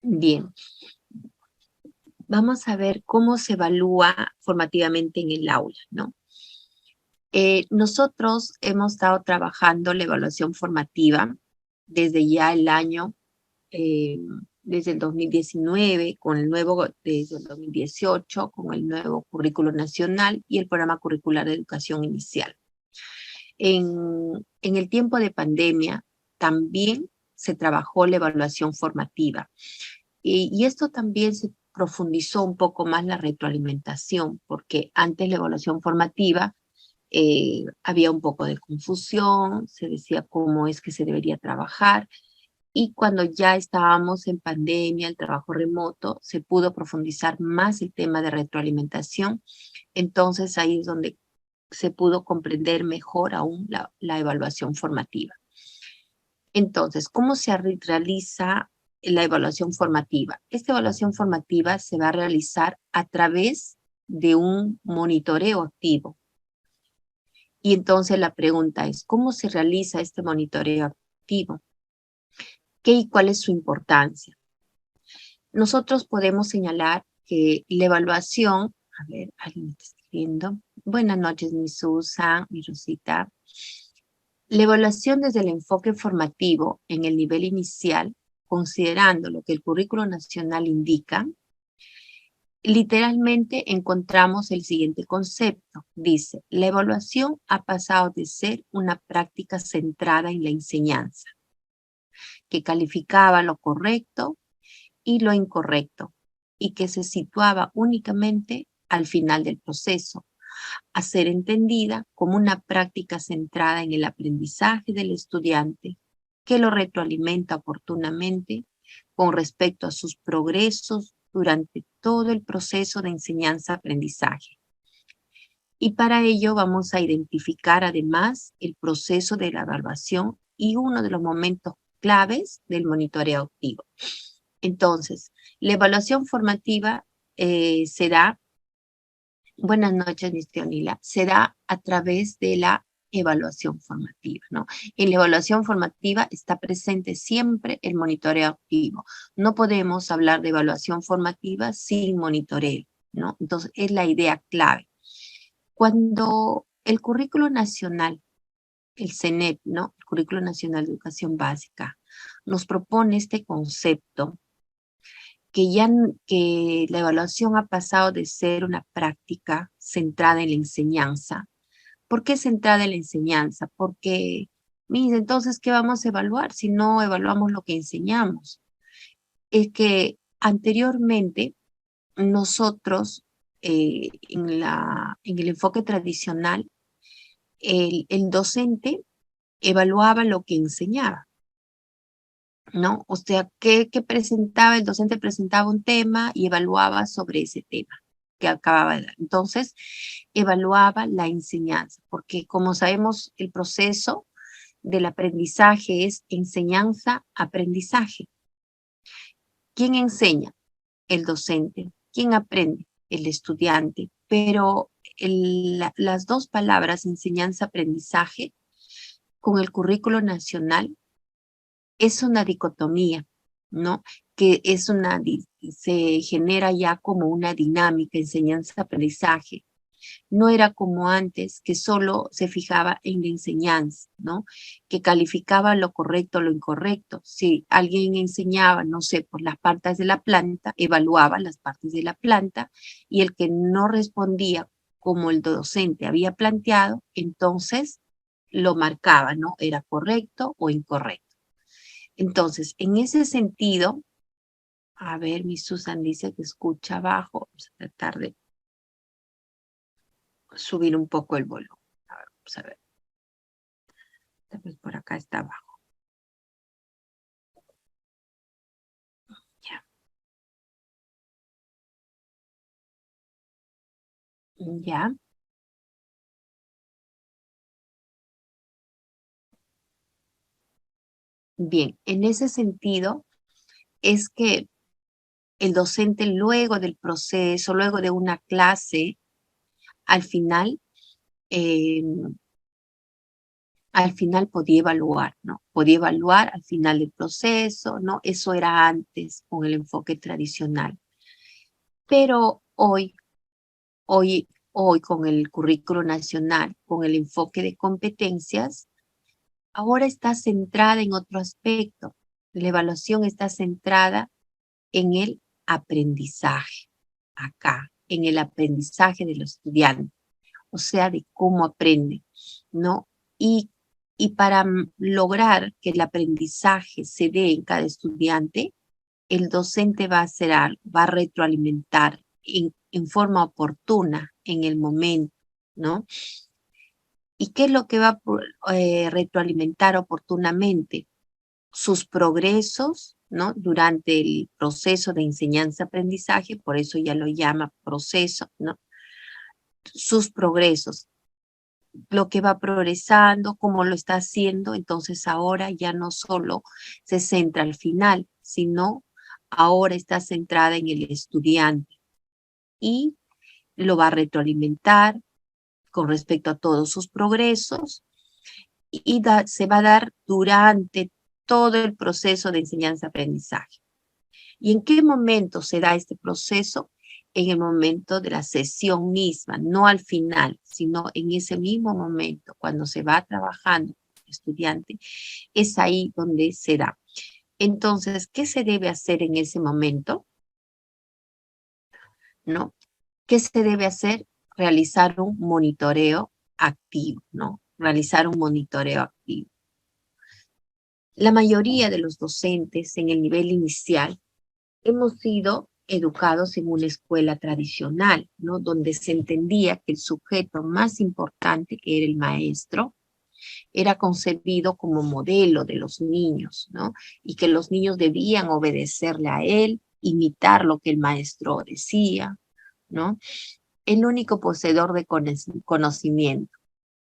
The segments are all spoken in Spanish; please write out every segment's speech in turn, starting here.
Bien, vamos a ver cómo se evalúa formativamente en el aula, ¿no? Nosotros hemos estado trabajando la evaluación formativa desde ya el año, eh, desde el 2019, desde el 2018, con el nuevo currículo nacional y el programa curricular de educación inicial. En el tiempo de pandemia también se trabajó la evaluación formativa. Y esto también se profundizó un poco más la retroalimentación, porque antes la evaluación formativa había un poco de confusión, se decía cómo es que se debería trabajar, y cuando ya estábamos en pandemia, el trabajo remoto, se pudo profundizar más el tema de retroalimentación, entonces ahí es donde se pudo comprender mejor aún la evaluación formativa. Entonces, ¿cómo se realiza la evaluación formativa? Esta evaluación formativa se va a realizar a través de un monitoreo activo. Y entonces la pregunta es, ¿cómo se realiza este monitoreo activo? ¿Qué y cuál es su importancia? Nosotros podemos señalar que la evaluación, a ver, alguien me está escribiendo. Buenas noches, mi Susan, mi Rosita. La evaluación desde el enfoque formativo en el nivel inicial, considerando lo que el currículo nacional indica, literalmente encontramos el siguiente concepto. Dice, la evaluación ha pasado de ser una práctica centrada en la enseñanza, que calificaba lo correcto y lo incorrecto, y que se situaba únicamente al final del proceso, a ser entendida como una práctica centrada en el aprendizaje del estudiante, que lo retroalimenta oportunamente con respecto a sus progresos durante todo el proceso de enseñanza-aprendizaje. Y para ello vamos a identificar además el proceso de la evaluación y uno de los momentos claves del monitoreo activo. Entonces, la evaluación formativa será, buenas noches, Miss Teonila, será a través de la evaluación formativa, ¿no? En la evaluación formativa está presente siempre el monitoreo activo. No podemos hablar de evaluación formativa sin monitoreo, ¿no? Entonces, es la idea clave. Cuando el currículo nacional, el CENEP, ¿no? El Currículo Nacional de Educación Básica, nos propone este concepto que la evaluación ha pasado de ser una práctica centrada en la enseñanza. ¿Por qué centrada en la enseñanza? Porque, mire, entonces, ¿qué vamos a evaluar si no evaluamos lo que enseñamos? Es que anteriormente nosotros, en el enfoque tradicional, el docente evaluaba lo que enseñaba, ¿no? O sea, ¿qué presentaba? El docente presentaba un tema y evaluaba sobre ese tema que acababa de dar. Entonces, evaluaba la enseñanza, porque como sabemos, el proceso del aprendizaje es enseñanza-aprendizaje. ¿Quién enseña? El docente. ¿Quién aprende? El estudiante. Pero las dos palabras, enseñanza-aprendizaje, con el currículo nacional, es una dicotomía, ¿no? Que se genera ya como una dinámica, enseñanza-aprendizaje. No era como antes, que solo se fijaba en la enseñanza, ¿no? Que calificaba lo correcto o lo incorrecto. Si alguien enseñaba, no sé, por las partes de la planta, evaluaba las partes de la planta y el que no respondía como el docente había planteado, entonces lo marcaba, ¿no? Era correcto o incorrecto. Entonces, en ese sentido, a ver, mi Susan dice que escucha abajo. Vamos a tratar de subir un poco el volumen. A ver, vamos a ver. Tal vez por acá está abajo. Ya. Ya. Bien, en ese sentido es que el docente luego del proceso, luego de una clase, al final eh, al final podía evaluar, ¿no? Podía evaluar al final del proceso, ¿no? Eso era antes con el enfoque tradicional. Pero hoy con el currículo nacional, con el enfoque de competencias, ahora está centrada en otro aspecto. La evaluación está centrada en el aprendizaje, acá, en el aprendizaje de los estudiantes, o sea, de cómo aprenden, ¿no? Y, y para lograr que el aprendizaje se dé en cada estudiante, el docente va a hacer algo, va a retroalimentar en forma oportuna, en el momento, ¿no? ¿Y qué es lo que va a retroalimentar oportunamente? Sus progresos, ¿no? Durante el proceso de enseñanza-aprendizaje, por eso ya lo llama proceso, ¿no? Sus progresos, lo que va progresando, cómo lo está haciendo, entonces ahora ya no solo se centra al final, sino ahora está centrada en el estudiante y lo va a retroalimentar con respecto a todos sus progresos y se va a dar durante todo el proceso de enseñanza-aprendizaje. ¿Y en qué momento se da este proceso? En el momento de la sesión misma, no al final, sino en ese mismo momento, cuando se va trabajando con el estudiante, es ahí donde se da. Entonces, ¿qué se debe hacer en ese momento? ¿No? ¿Qué se debe hacer? Realizar un monitoreo activo, ¿no? Realizar un monitoreo activo. La mayoría de los docentes en el nivel inicial hemos sido educados en una escuela tradicional, ¿no? Donde se entendía que el sujeto más importante, que era el maestro, era concebido como modelo de los niños, ¿no? Y que los niños debían obedecerle a él, imitar lo que el maestro decía, ¿no? El único poseedor de conocimiento,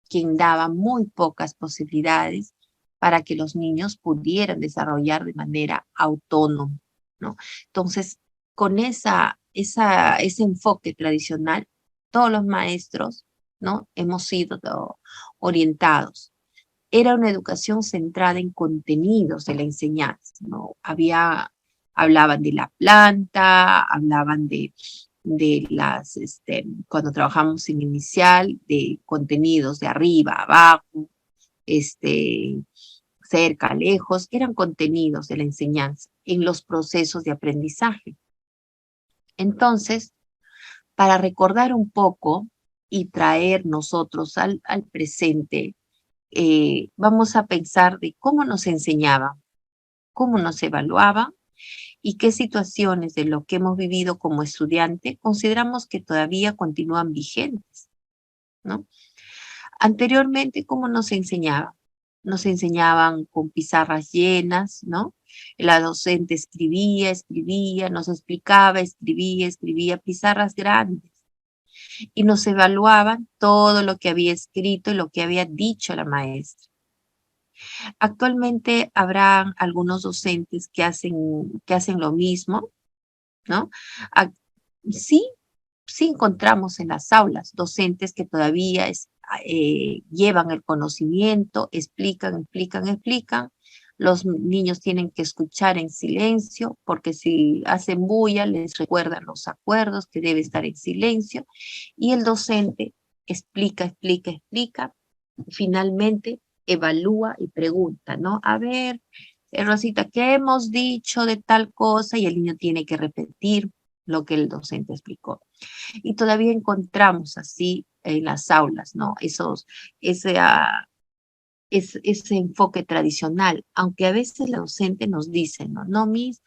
quien daba muy pocas posibilidades para que los niños pudieran desarrollar de manera autónoma, ¿no? Entonces, con ese enfoque tradicional, todos los maestros, ¿no? Hemos sido orientados. Era una educación centrada en contenidos de la enseñanza, ¿no? Hablaban de la planta, hablaban de cuando trabajamos en inicial, de contenidos de arriba, abajo, este, cerca, lejos, eran contenidos de la enseñanza en los procesos de aprendizaje. Entonces, para recordar un poco y traer nosotros al presente, vamos a pensar de cómo nos enseñaban, cómo nos evaluaban y qué situaciones de lo que hemos vivido como estudiante consideramos que todavía continúan vigentes, ¿no? Anteriormente, ¿cómo nos enseñaban? Nos enseñaban con pizarras llenas, ¿no? La docente escribía, nos explicaba, escribía, pizarras grandes. Y nos evaluaban todo lo que había escrito y lo que había dicho la maestra. Actualmente habrá algunos docentes que hacen lo mismo, ¿no? A- sí, sí encontramos en las aulas docentes que todavía llevan el conocimiento, explican. Los niños tienen que escuchar en silencio, porque si hacen bulla les recuerdan los acuerdos que debe estar en silencio. Y el docente explica. Finalmente evalúa y pregunta, ¿no? A ver, Rosita, ¿qué hemos dicho de tal cosa? Y el niño tiene que repetir lo que el docente explicó. Y todavía encontramos así en las aulas, ¿no? Ese, ese enfoque tradicional, aunque a veces la docente nos dice, ¿no? No, Miss,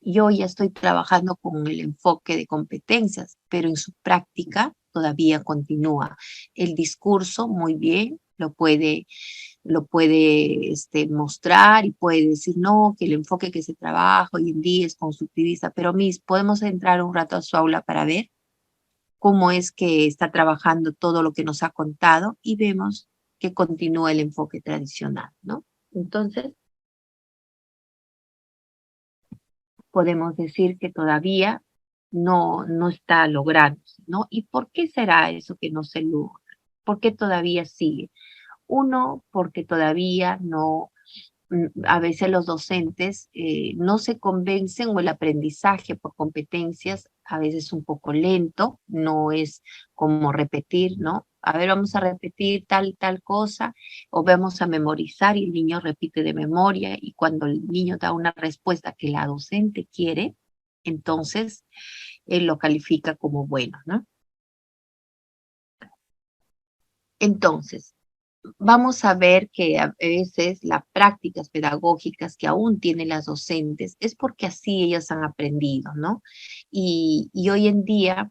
yo ya estoy trabajando con el enfoque de competencias, pero en su práctica todavía continúa. El discurso, muy bien, lo puede mostrar y puede decir, no, que el enfoque que se trabaja hoy en día es constructivista, pero Miss, ¿podemos entrar un rato a su aula para ver cómo es que está trabajando todo lo que nos ha contado? Y vemos que continúa el enfoque tradicional, ¿no? Entonces, podemos decir que todavía no está logrando, ¿no? ¿Y por qué será eso que no se logra? ¿Por qué todavía sigue? Uno, porque todavía no, a veces los docentes no se convencen o el aprendizaje por competencias a veces es un poco lento, no es como repetir, ¿no? A ver, vamos a repetir tal cosa, o vamos a memorizar y el niño repite de memoria y cuando el niño da una respuesta que la docente quiere, entonces él lo califica como bueno, ¿no? Entonces, vamos a ver que a veces las prácticas pedagógicas que aún tienen las docentes es porque así ellas han aprendido, ¿no? Y hoy en día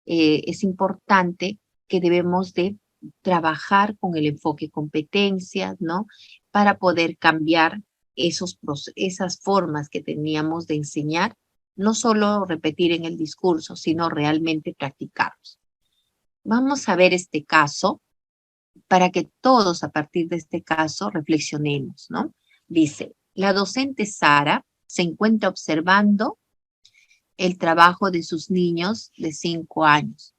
es importante que debemos de trabajar con el enfoque competencias, ¿no? Para poder cambiar esas formas que teníamos de enseñar, no solo repetir en el discurso, sino realmente practicarlos. Vamos a ver este caso para que todos a partir de este caso reflexionemos, ¿no? Dice, la docente Sara se encuentra observando el trabajo de sus niños de 5 años.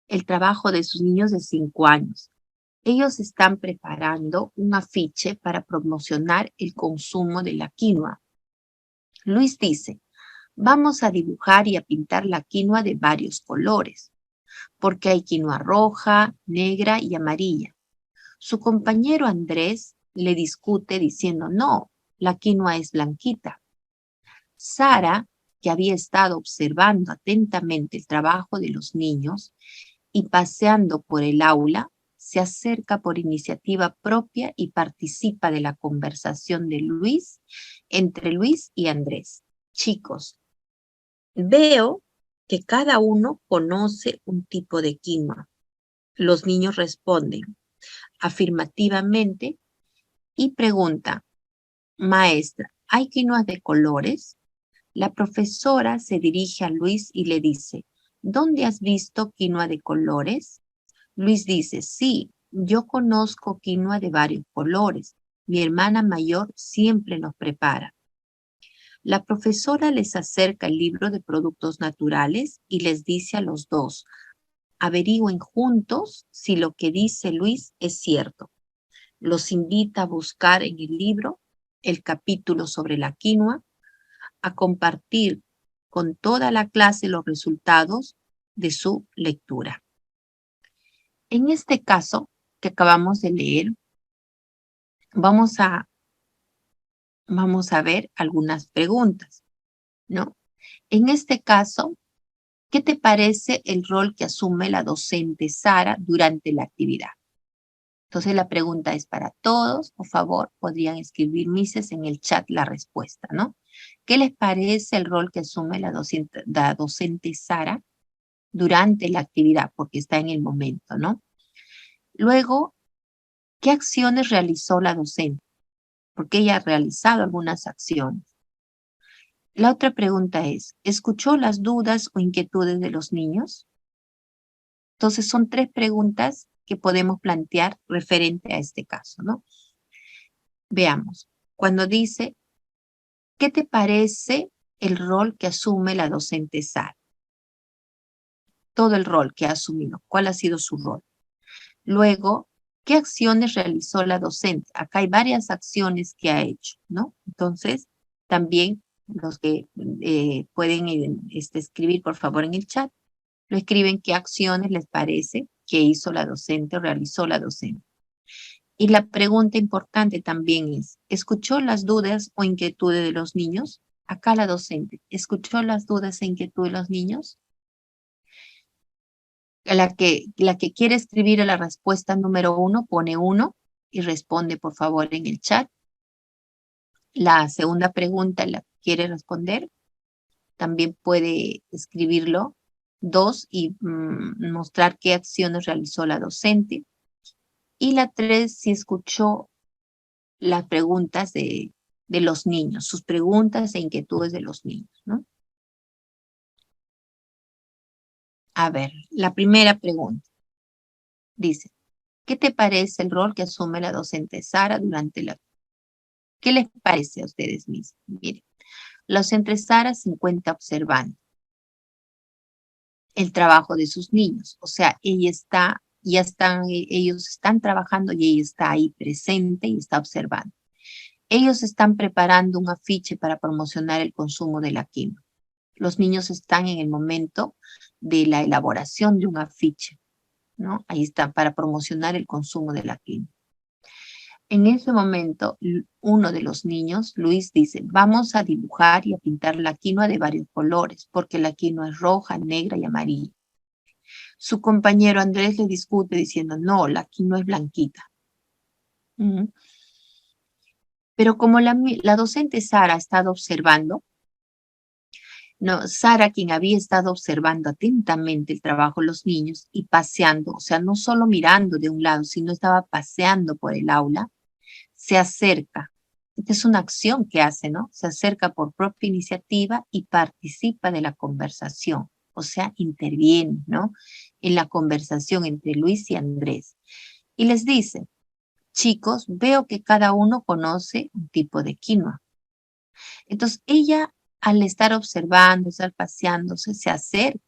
El trabajo de sus niños de 5 años. Ellos están preparando un afiche para promocionar el consumo de la quinoa. Luis dice, vamos a dibujar y a pintar la quinoa de varios colores, porque hay quinoa roja, negra y amarilla. Su compañero Andrés le discute diciendo, no, la quinoa es blanquita. Sara, que había estado observando atentamente el trabajo de los niños y paseando por el aula, se acerca por iniciativa propia y participa de la conversación de Luis entre Luis y Andrés. Chicos, veo que cada uno conoce un tipo de quinoa. Los niños responden afirmativamente y pregunta, maestra, ¿hay quinoas de colores? La profesora se dirige a Luis y le dice, ¿dónde has visto quinoa de colores? Luis dice, sí, yo conozco quinoa de varios colores. Mi hermana mayor siempre nos prepara. La profesora les acerca el libro de productos naturales y les dice a los dos, averigüen juntos si lo que dice Luis es cierto. Los invita a buscar en el libro el capítulo sobre la quinoa, a compartir con toda la clase los resultados de su lectura. En este caso que acabamos de leer, vamos a, vamos a ver algunas preguntas, ¿no? En este caso, ¿qué te parece el rol que asume la docente Sara durante la actividad? Entonces la pregunta es para todos, por favor, podrían escribir Mises en el chat la respuesta, ¿no? ¿Qué les parece el rol que asume la docente Sara durante la actividad? Porque está en el momento, ¿no? Luego, ¿qué acciones realizó la docente? Porque ella ha realizado algunas acciones. La otra pregunta es, ¿escuchó las dudas o inquietudes de los niños? Entonces son 3 preguntas que podemos plantear referente a este caso, ¿no? Veamos, cuando dice, ¿qué te parece el rol que asume la docente Sara? Todo el rol que ha asumido, ¿cuál ha sido su rol? Luego, ¿qué acciones realizó la docente? Acá hay varias acciones que ha hecho, ¿no? Entonces, también los que pueden escribir, por favor, en el chat, lo escriben qué acciones les parece que hizo la docente o realizó la docente. Y la pregunta importante también es, ¿escuchó las dudas o inquietudes de los niños? Acá la docente, ¿escuchó las dudas e inquietudes de los niños? La que quiere escribir la respuesta número 1 pone 1 y responde por favor en el chat. La segunda pregunta la quiere responder, también puede escribirlo 2 y mostrar qué acciones realizó la docente. Y la 3, si escuchó las preguntas de los niños, sus preguntas e inquietudes de los niños, ¿no? A ver, la primera pregunta dice, ¿qué te parece el rol que asume la docente Sara durante la... ¿Qué les parece a ustedes mismos? Miren, la docente Sara se encuentra observando el trabajo de sus niños. O sea, ellos están trabajando y ella está ahí presente y está observando. Ellos están preparando un afiche para promocionar el consumo de la quinoa. Los niños están en el momento de la elaboración de un afiche, ¿no? Ahí está, para promocionar el consumo de la quinoa. En ese momento, uno de los niños, Luis, dice, vamos a dibujar y a pintar la quinoa de varios colores, porque la quinoa es roja, negra y amarilla. Su compañero Andrés le discute diciendo, no, la quinoa es blanquita. Pero como la docente Sara ha estado observando, no, Sara, quien había estado observando atentamente el trabajo de los niños y paseando, o sea, no solo mirando de un lado, sino estaba paseando por el aula, se acerca. Esta es una acción que hace, ¿no? Se acerca por propia iniciativa y participa de la conversación, o sea, interviene, ¿no? En la conversación entre Luis y Andrés. Y les dice, chicos, veo que cada uno conoce un tipo de quinoa. Entonces ella, al estar observando, estar paseándose, se acerca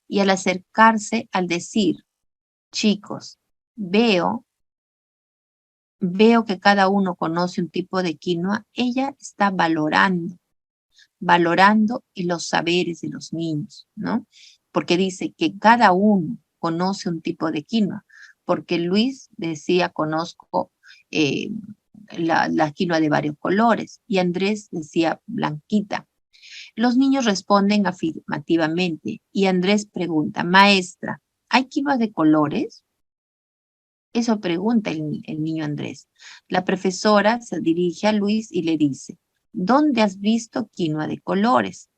y al acercarse, al decir, chicos, veo que cada uno conoce un tipo de quinoa, ella está valorando los saberes de los niños, ¿no? Porque dice que cada uno conoce un tipo de quinoa, porque Luis decía, conozco eh, la quinoa de varios colores, y Andrés decía blanquita. Los niños responden afirmativamente y Andrés pregunta, maestra, ¿hay quinoa de colores? Eso pregunta el niño Andrés. La profesora se dirige a Luis y le dice, ¿dónde has visto quinoa de colores?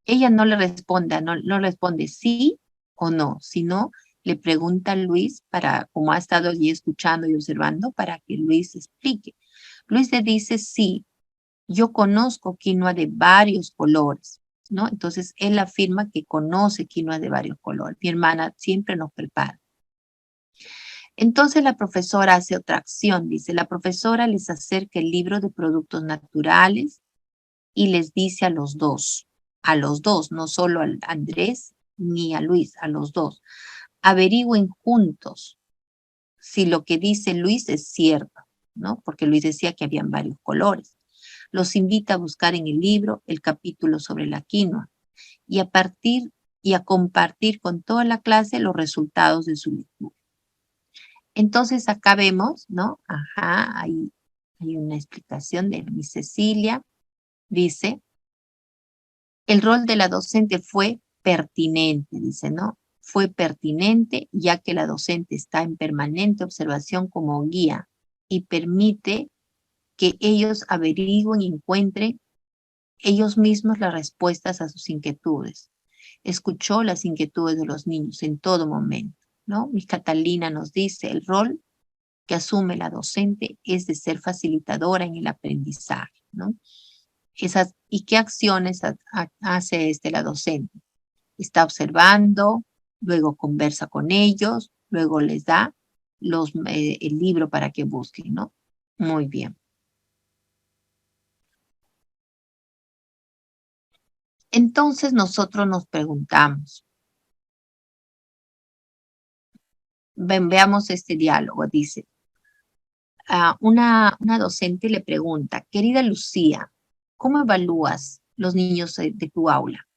Ella no le responde, no responde sí o no, sino le pregunta a Luis para, como ha estado allí escuchando y observando, para que Luis explique. Luis le dice sí, yo conozco quinoa de varios colores, ¿no? Entonces él afirma que conoce quinoa de varios colores. Mi hermana siempre nos prepara. Entonces la profesora hace otra acción, dice, la profesora les acerca el libro de productos naturales y les dice a los dos, no solo a Andrés ni a Luis, a los dos, averigüen juntos si lo que dice Luis es cierto, ¿no? Porque Luis decía que habían varios colores. Los invita a buscar en el libro el capítulo sobre la quinoa y a compartir con toda la clase los resultados de su lectura. Entonces acá vemos, ¿no? Ajá, hay una explicación de Miss Cecilia. Dice, el rol de la docente fue pertinente, dice, ¿no? Fue pertinente ya que la docente está en permanente observación como guía y permite que ellos averigüen y encuentren ellos mismos las respuestas a sus inquietudes. Escuchó las inquietudes de los niños en todo momento, ¿no? Miss Catalina nos dice, el rol que asume la docente es de ser facilitadora en el aprendizaje, ¿no? ¿Y qué acciones hace la docente? Está observando, luego conversa con ellos, luego les da el libro para que busquen, ¿no? Muy bien. Entonces nosotros nos preguntamos, veamos este diálogo, dice, una docente le pregunta, querida Lucía, ¿cómo evalúas los niños de tu aula?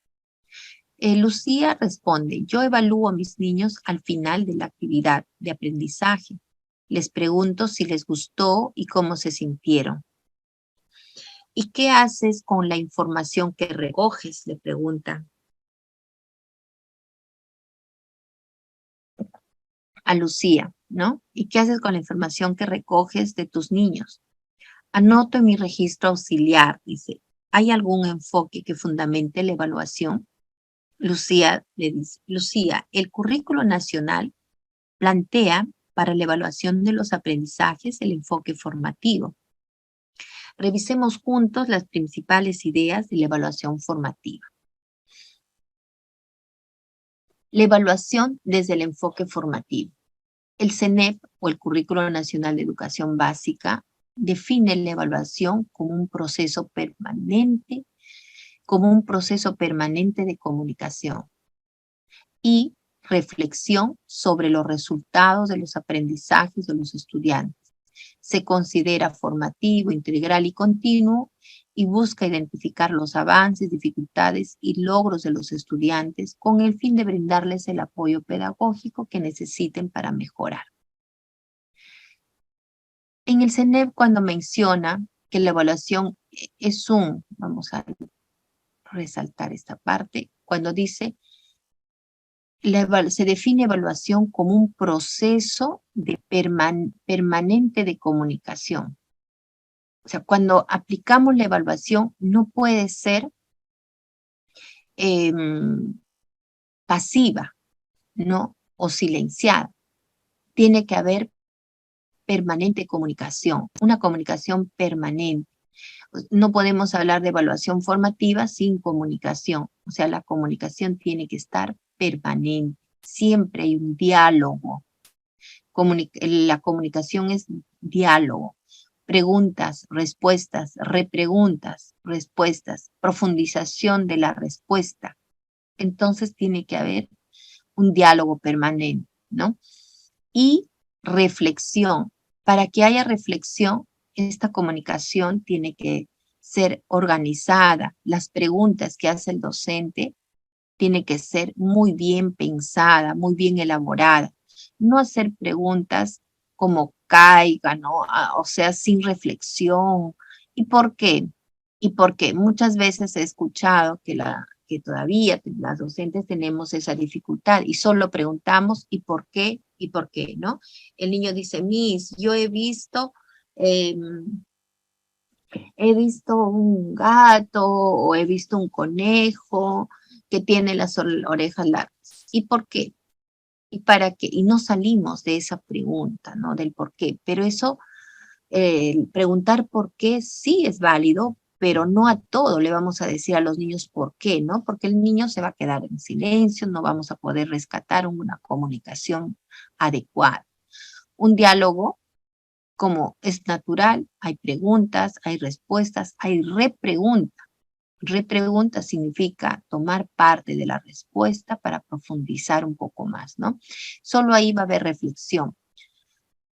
Lucía responde, yo evalúo a mis niños al final de la actividad de aprendizaje. Les pregunto si les gustó y cómo se sintieron. ¿Y qué haces con la información que recoges? Le pregunta a Lucía, ¿no? ¿Y qué haces con la información que recoges de tus niños? Anoto en mi registro auxiliar, dice. ¿Hay algún enfoque que fundamente la evaluación? Lucía le dice, Lucía, el currículo nacional plantea para la evaluación de los aprendizajes el enfoque formativo. Revisemos juntos las principales ideas de la evaluación formativa. La evaluación desde el enfoque formativo. El CNEP o el Currículo Nacional de Educación Básica define la evaluación como un proceso permanente de comunicación y reflexión sobre los resultados de los aprendizajes de los estudiantes. Se considera formativo, integral y continuo y busca identificar los avances, dificultades y logros de los estudiantes con el fin de brindarles el apoyo pedagógico que necesiten para mejorar. En el CENEP, cuando menciona que la evaluación es vamos a resaltar esta parte, cuando dice, se define evaluación como un proceso de permanente de comunicación. O sea, cuando aplicamos la evaluación, no puede ser pasiva, ¿no? O silenciada. Tiene que haber permanente comunicación, una comunicación permanente. No podemos hablar de evaluación formativa sin comunicación. O sea, la comunicación tiene que estar permanente. Siempre hay un diálogo. La comunicación es diálogo. Preguntas, respuestas, repreguntas, respuestas, profundización de la respuesta. Entonces tiene que haber un diálogo permanente, ¿no? Y reflexión. Para que haya reflexión, esta comunicación tiene que ser organizada. Las preguntas que hace el docente tiene que ser muy bien pensada, muy bien elaborada. No hacer preguntas como caigan, ¿no? O sea, sin reflexión. ¿Y por qué? Y porque muchas veces he escuchado que todavía las docentes tenemos esa dificultad y solo preguntamos ¿y por qué? ¿Y por qué? ¿No? El niño dice, Miss, yo he visto un gato o he visto un conejo que tiene las orejas largas. ¿Y por qué? ¿Y para qué? Y no salimos de esa pregunta, ¿no? Del por qué. Pero eso, preguntar por qué sí es válido, pero no a todo le vamos a decir a los niños por qué, ¿no? Porque el niño se va a quedar en silencio, no vamos a poder rescatar una comunicación adecuada. Un diálogo, como es natural, hay preguntas, hay respuestas, hay repregunta. Repregunta significa tomar parte de la respuesta para profundizar un poco más, ¿no? Solo ahí va a haber reflexión,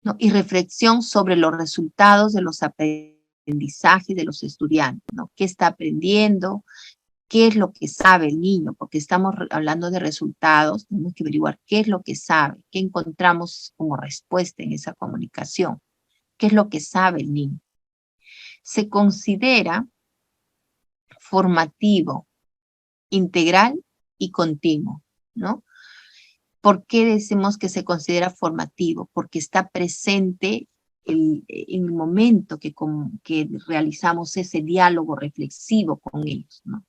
¿no? Y reflexión sobre los resultados de los aprendizajes de los estudiantes, ¿no? ¿Qué está aprendiendo? ¿Qué es lo que sabe el niño? Porque estamos hablando de resultados, tenemos que averiguar qué es lo que sabe, qué encontramos como respuesta en esa comunicación, qué es lo que sabe el niño. Se considera formativo, integral y continuo, ¿no? ¿Por qué decimos que se considera formativo? Porque está presente en el momento que realizamos ese diálogo reflexivo con ellos, ¿no?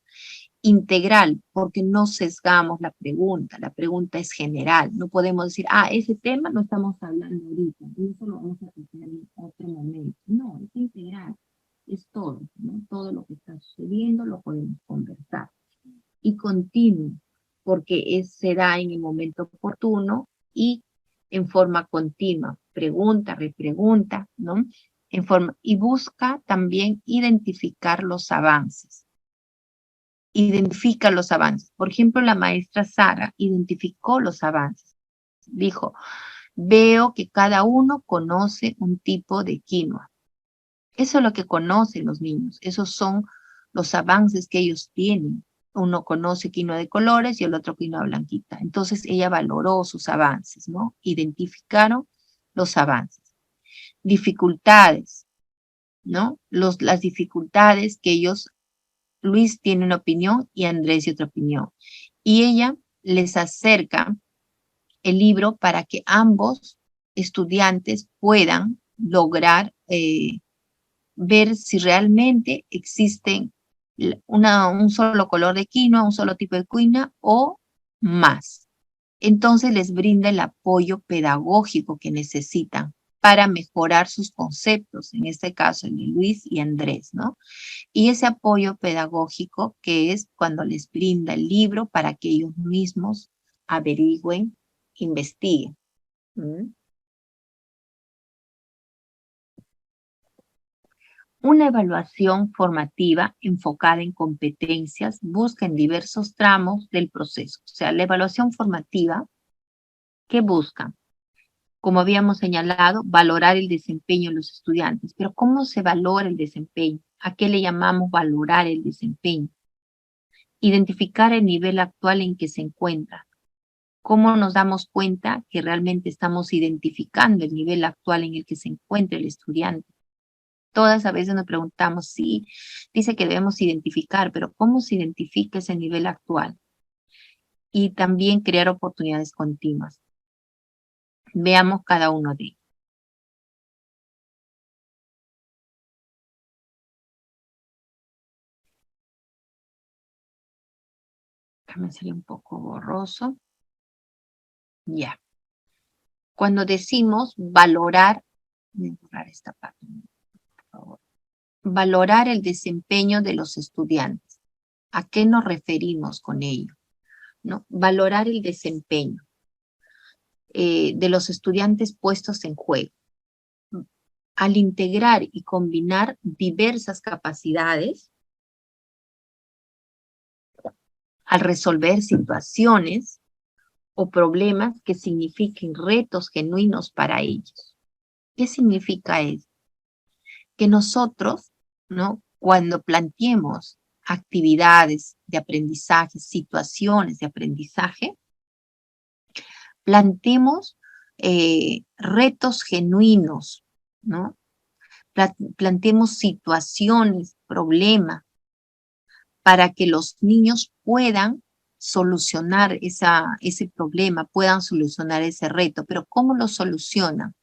Integral, porque no sesgamos la pregunta es general, no podemos decir, ese tema no estamos hablando ahorita, eso lo vamos a tratar en otro momento. No, es integral, es todo, ¿no? Todo lo que está sucediendo lo podemos conversar. Y continuo, porque se da en el momento oportuno y en forma continua, pregunta, repregunta, ¿no? Y busca también identificar los avances. Identifica los avances. Por ejemplo, la maestra Sara identificó los avances. Dijo, veo que cada uno conoce un tipo de quinoa. Eso es lo que conocen los niños. Esos son los avances que ellos tienen. Uno conoce quinoa de colores y el otro quinoa blanquita. Entonces ella valoró sus avances, ¿no? Identificaron los avances. Dificultades, ¿no? Las dificultades que ellos, Luis tiene una opinión y Andrés y otra opinión. Y ella les acerca el libro para que ambos estudiantes puedan lograr ver si realmente existen un solo color de quinoa, un solo tipo de quinoa o más. Entonces les brinda el apoyo pedagógico que necesitan para mejorar sus conceptos, en este caso el de Luis y Andrés, ¿no? Y ese apoyo pedagógico que es cuando les brinda el libro para que ellos mismos averigüen, investiguen. ¿Mm? Una evaluación formativa enfocada en competencias busca en diversos tramos del proceso. O sea, la evaluación formativa, ¿qué busca? Como habíamos señalado, valorar el desempeño de los estudiantes. Pero ¿cómo se valora el desempeño? ¿A qué le llamamos valorar el desempeño? Identificar el nivel actual en que se encuentra. ¿Cómo nos damos cuenta que realmente estamos identificando el nivel actual en el que se encuentra el estudiante? Todas a veces nos preguntamos, sí, dice que debemos identificar, pero ¿cómo se identifica ese nivel actual? Y también crear oportunidades continuas. Veamos cada uno de ellos. Déjame hacerle un poco borroso. Ya. Cuando decimos valorar, voy a borrar esta parte, por favor. Valorar el desempeño de los estudiantes. ¿A qué nos referimos con ello? ¿No? Valorar el desempeño de los estudiantes puestos en juego. Al integrar y combinar diversas capacidades, al resolver situaciones o problemas que signifiquen retos genuinos para ellos. ¿Qué significa eso? Que nosotros, ¿no? Cuando planteemos actividades de aprendizaje, situaciones de aprendizaje, planteemos retos genuinos, ¿no? Planteemos situaciones, problemas, para que los niños puedan solucionar ese problema, puedan solucionar ese reto. Pero ¿cómo lo solucionan?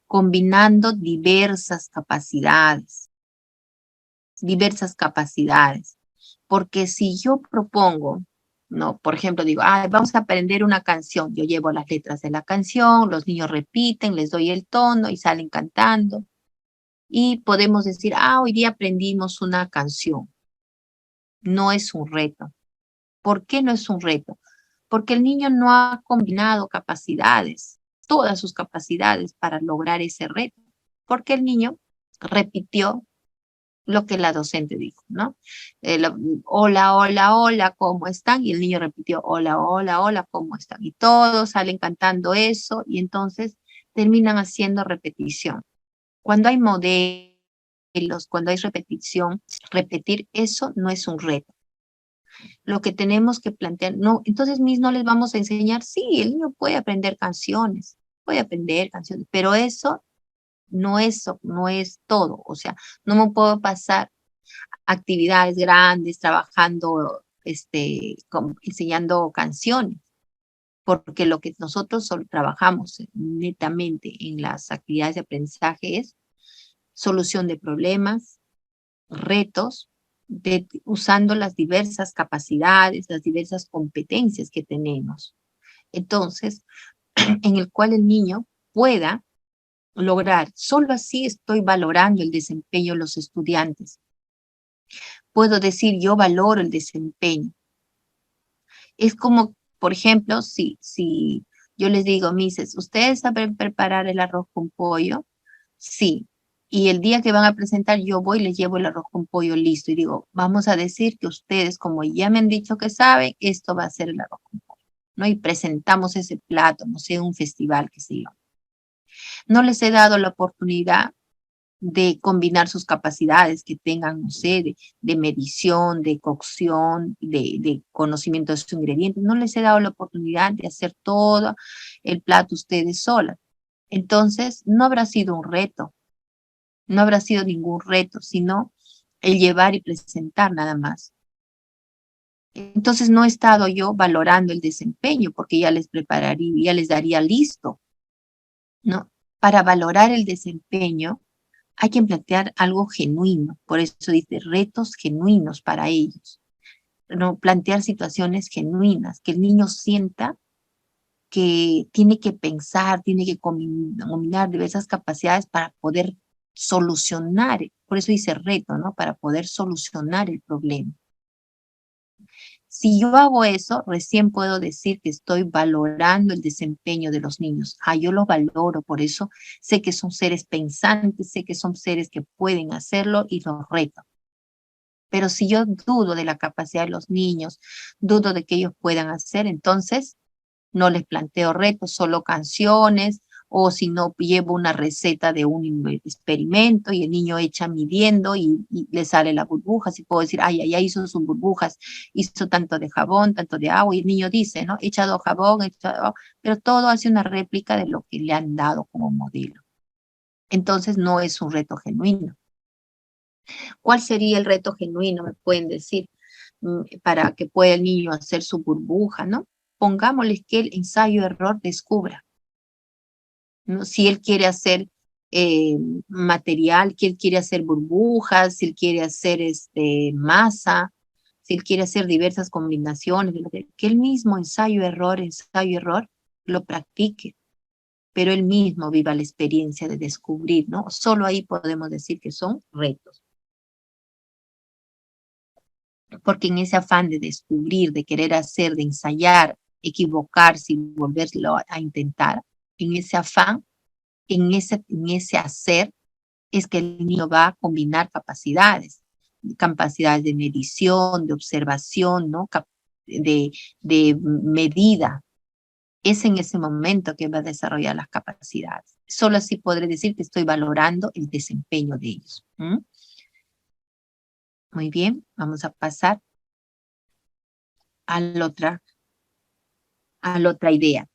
Combinando diversas capacidades. Porque si yo propongo, no, por ejemplo, digo, vamos a aprender una canción, yo llevo las letras de la canción, los niños repiten, les doy el tono y salen cantando. Y podemos decir, hoy día aprendimos una canción. No es un reto. ¿Por qué no es un reto? Porque el niño no ha combinado capacidades, todas sus capacidades para lograr ese reto. Porque el niño repitió lo que la docente dijo, ¿no? Hola, hola, hola, ¿cómo están? Y el niño repitió, hola, hola, hola, ¿cómo están? Y todos salen cantando eso y entonces terminan haciendo repetición. Cuando hay modelos, cuando hay repetición, repetir eso no es un reto. Lo que tenemos que plantear, no, entonces no les vamos a enseñar, sí, el niño puede aprender canciones, pero eso no es todo, o sea, no me puedo pasar actividades grandes trabajando, enseñando canciones, porque lo que nosotros trabajamos netamente en las actividades de aprendizaje es solución de problemas, retos, usando las diversas capacidades, las diversas competencias que tenemos. Entonces, en el cual el niño pueda lograr, solo así estoy valorando el desempeño de los estudiantes. Puedo decir, yo valoro el desempeño. Es como, por ejemplo, si yo les digo, Mises, ¿ustedes saben preparar el arroz con pollo? Sí. Y el día que van a presentar, yo voy y les llevo el arroz con pollo listo. Y digo, vamos a decir que ustedes, como ya me han dicho que saben, esto va a ser el arroz con pollo, ¿no? Y presentamos ese plato, no sé, un festival, que sé yo. No les he dado la oportunidad de combinar sus capacidades que tengan, no sé, de medición, de cocción, de conocimiento de sus ingredientes. No les he dado la oportunidad de hacer todo el plato ustedes solas. Entonces, no habrá sido un reto, no habrá sido ningún reto, sino el llevar y presentar nada más. Entonces, no he estado yo valorando el desempeño porque ya les prepararía, ya les daría listo, ¿no? Para valorar el desempeño, hay que plantear algo genuino, por eso dice retos genuinos para ellos, ¿no? Plantear situaciones genuinas, que el niño sienta que tiene que pensar, tiene que combinar diversas capacidades para poder solucionar, por eso dice reto, ¿no? Para poder solucionar el problema. Si yo hago eso, recién puedo decir que estoy valorando el desempeño de los niños. Yo los valoro, por eso sé que son seres pensantes, sé que son seres que pueden hacerlo y los reto. Pero si yo dudo de la capacidad de los niños, dudo de que ellos puedan hacer, entonces no les planteo retos, solo canciones, o si no, llevo una receta de un experimento y el niño echa midiendo y le sale la burbuja. Si puedo decir, ay, ya hizo sus burbujas, hizo tanto de jabón, tanto de agua, y el niño dice, ¿no? He echado jabón, pero todo hace una réplica de lo que le han dado como modelo. Entonces no es un reto genuino. ¿Cuál sería el reto genuino? Me pueden decir, para que pueda el niño hacer su burbuja, ¿no? Pongámosles que el ensayo-error descubra, ¿no? Si él quiere hacer material, que él quiere hacer burbujas, si él quiere hacer masa, si él quiere hacer diversas combinaciones, que él mismo ensayo-error, lo practique, pero él mismo viva la experiencia de descubrir, ¿no? Solo ahí podemos decir que son retos. Porque en ese afán de descubrir, de querer hacer, de ensayar, equivocarse y volverlo a intentar, en ese afán, en ese hacer, es que el niño va a combinar capacidades de medición, de observación, ¿no? de medida. Es en ese momento que va a desarrollar las capacidades. Solo así podré decir que estoy valorando el desempeño de ellos. Muy bien, vamos a pasar a la otra idea.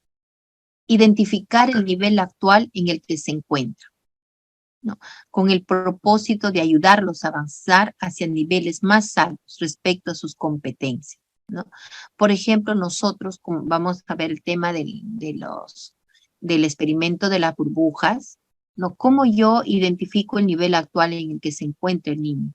Identificar el nivel actual en el que se encuentra, ¿no? Con el propósito de ayudarlos a avanzar hacia niveles más altos respecto a sus competencias, ¿no? Por ejemplo, nosotros vamos a ver el tema del experimento de las burbujas, ¿no? ¿Cómo yo identifico el nivel actual en el que se encuentra el niño?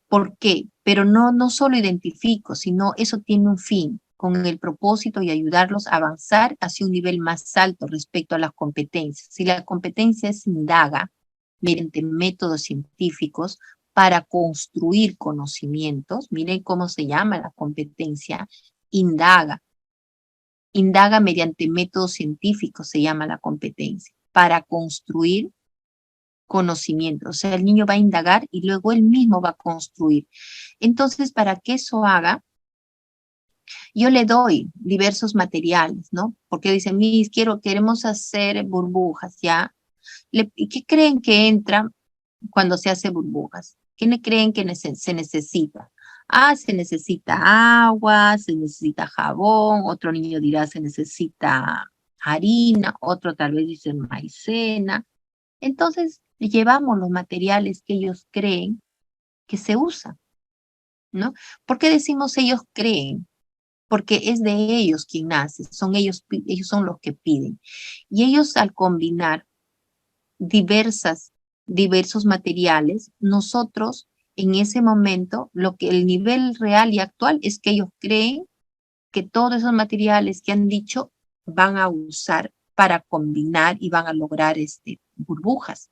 ¿Por qué? Pero no solo identifico, sino eso tiene un fin, con el propósito de ayudarlos a avanzar hacia un nivel más alto respecto a las competencias. Si la competencia es indaga mediante métodos científicos para construir conocimientos, miren cómo se llama la competencia, indaga. Indaga mediante métodos científicos, se llama la competencia, para construir conocimiento. O sea, el niño va a indagar y luego él mismo va a construir. Entonces, para que eso haga, yo le doy diversos materiales, ¿no? Porque dicen, Miss, queremos hacer burbujas, ¿ya? ¿Y qué creen que entra cuando se hace burbujas? ¿Qué creen que se necesita? Se necesita agua, se necesita jabón, otro niño dirá se necesita harina, otro tal vez dice maicena. Entonces, llevamos los materiales que ellos creen que se usan, ¿no? ¿Por qué decimos ellos creen? Porque es de ellos quien nace, ellos son los que piden. Y ellos al combinar diversos materiales, nosotros en ese momento, el nivel real y actual es que ellos creen que todos esos materiales que han dicho van a usar para combinar y van a lograr burbujas.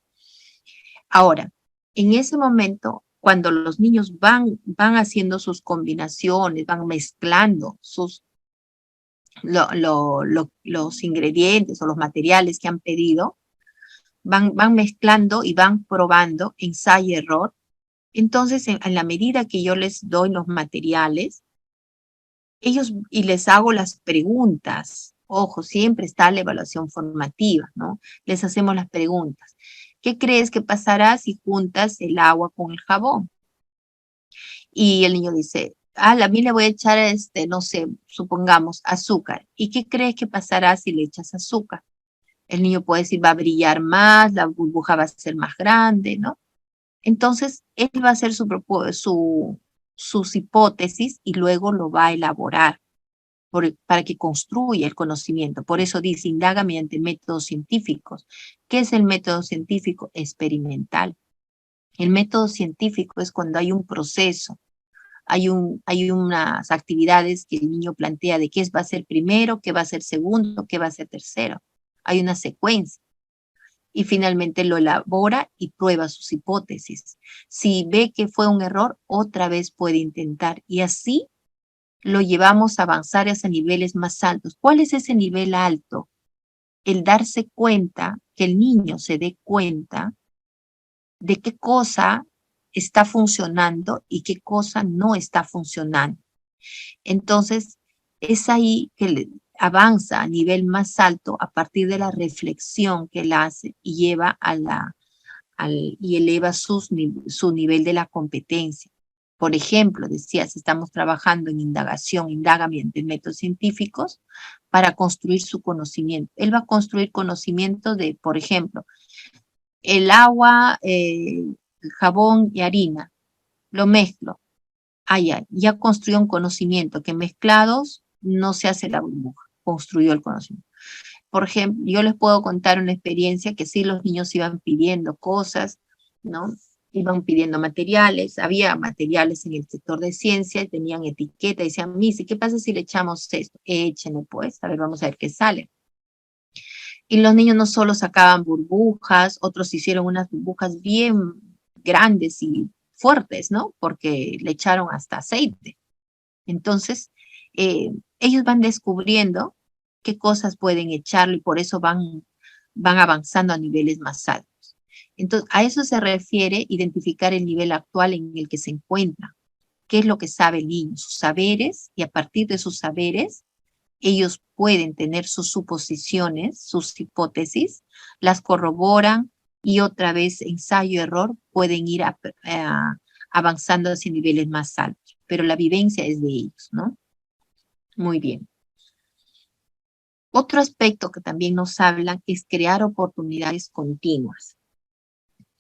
Ahora, en ese momento, cuando los niños van haciendo sus combinaciones, van mezclando los ingredientes o los materiales que han pedido, van mezclando y van probando, ensayo y error. Entonces, en la medida que yo les doy los materiales, y les hago las preguntas, ojo, siempre está la evaluación formativa, ¿no? Les hacemos las preguntas. ¿Qué crees que pasará si juntas el agua con el jabón? Y el niño dice, a mí le voy a echar, no sé, supongamos, azúcar. ¿Y qué crees que pasará si le echas azúcar? El niño puede decir, va a brillar más, la burbuja va a ser más grande, ¿no? Entonces, él va a hacer sus hipótesis y luego lo va a elaborar para que construya el conocimiento. Por eso dice, indaga mediante métodos científicos. ¿Qué es el método científico? Experimental. El método científico es cuando hay un proceso, hay unas actividades que el niño plantea de qué va a ser primero, qué va a ser segundo, qué va a ser tercero. Hay una secuencia. Y finalmente lo elabora y prueba sus hipótesis. Si ve que fue un error, otra vez puede intentar. Y así lo llevamos a avanzar hacia niveles más altos. ¿Cuál es ese nivel alto? El darse cuenta, que el niño se dé cuenta de qué cosa está funcionando y qué cosa no está funcionando. Entonces, es ahí que avanza a nivel más alto a partir de la reflexión que él hace y lleva y eleva su nivel de la competencia. Por ejemplo, decías, estamos trabajando en indagación, indaga mediante métodos científicos para construir su conocimiento. Él va a construir conocimiento de, por ejemplo, el agua, el jabón y harina, lo mezclo. Ya construyó un conocimiento que mezclados no se hace la burbuja, construyó el conocimiento. Por ejemplo, yo les puedo contar una experiencia que sí los niños iban pidiendo cosas, ¿no? Iban pidiendo materiales, había materiales en el sector de ciencia, y tenían etiqueta, y decían, Missy, ¿qué pasa si le echamos esto? Échenle pues, a ver, vamos a ver qué sale. Y los niños no solo sacaban burbujas, otros hicieron unas burbujas bien grandes y fuertes, ¿no? Porque le echaron hasta aceite. Entonces, ellos van descubriendo qué cosas pueden echarlo y por eso van avanzando a niveles más altos. Entonces, a eso se refiere identificar el nivel actual en el que se encuentra. ¿Qué es lo que sabe el niño? Sus saberes, y a partir de sus saberes, ellos pueden tener sus suposiciones, sus hipótesis, las corroboran y otra vez ensayo-error pueden ir avanzando hacia niveles más altos. Pero la vivencia es de ellos, ¿no? Muy bien. Otro aspecto que también nos hablan es crear oportunidades continuas.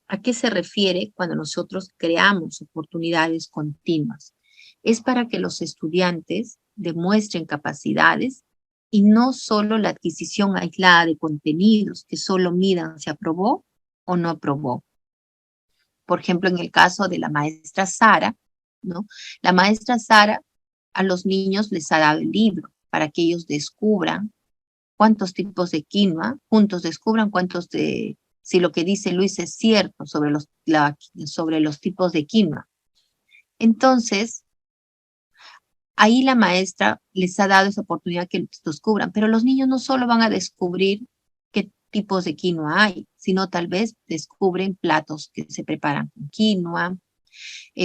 ¿A qué se refiere cuando nosotros creamos oportunidades continuas? Es para que los estudiantes demuestren capacidades y no solo la adquisición aislada de contenidos que solo midan si aprobó o no aprobó. Por ejemplo, en el caso de la maestra Sara, ¿no? La maestra Sara a los niños les ha dado el libro para que ellos descubran cuántos tipos de quinoa, juntos descubran si lo que dice Luis es cierto sobre los tipos de quinoa. Entonces, ahí la maestra les ha dado esa oportunidad que descubran, pero los niños no solo van a descubrir qué tipos de quinoa hay, sino tal vez descubren platos que se preparan con quinoa,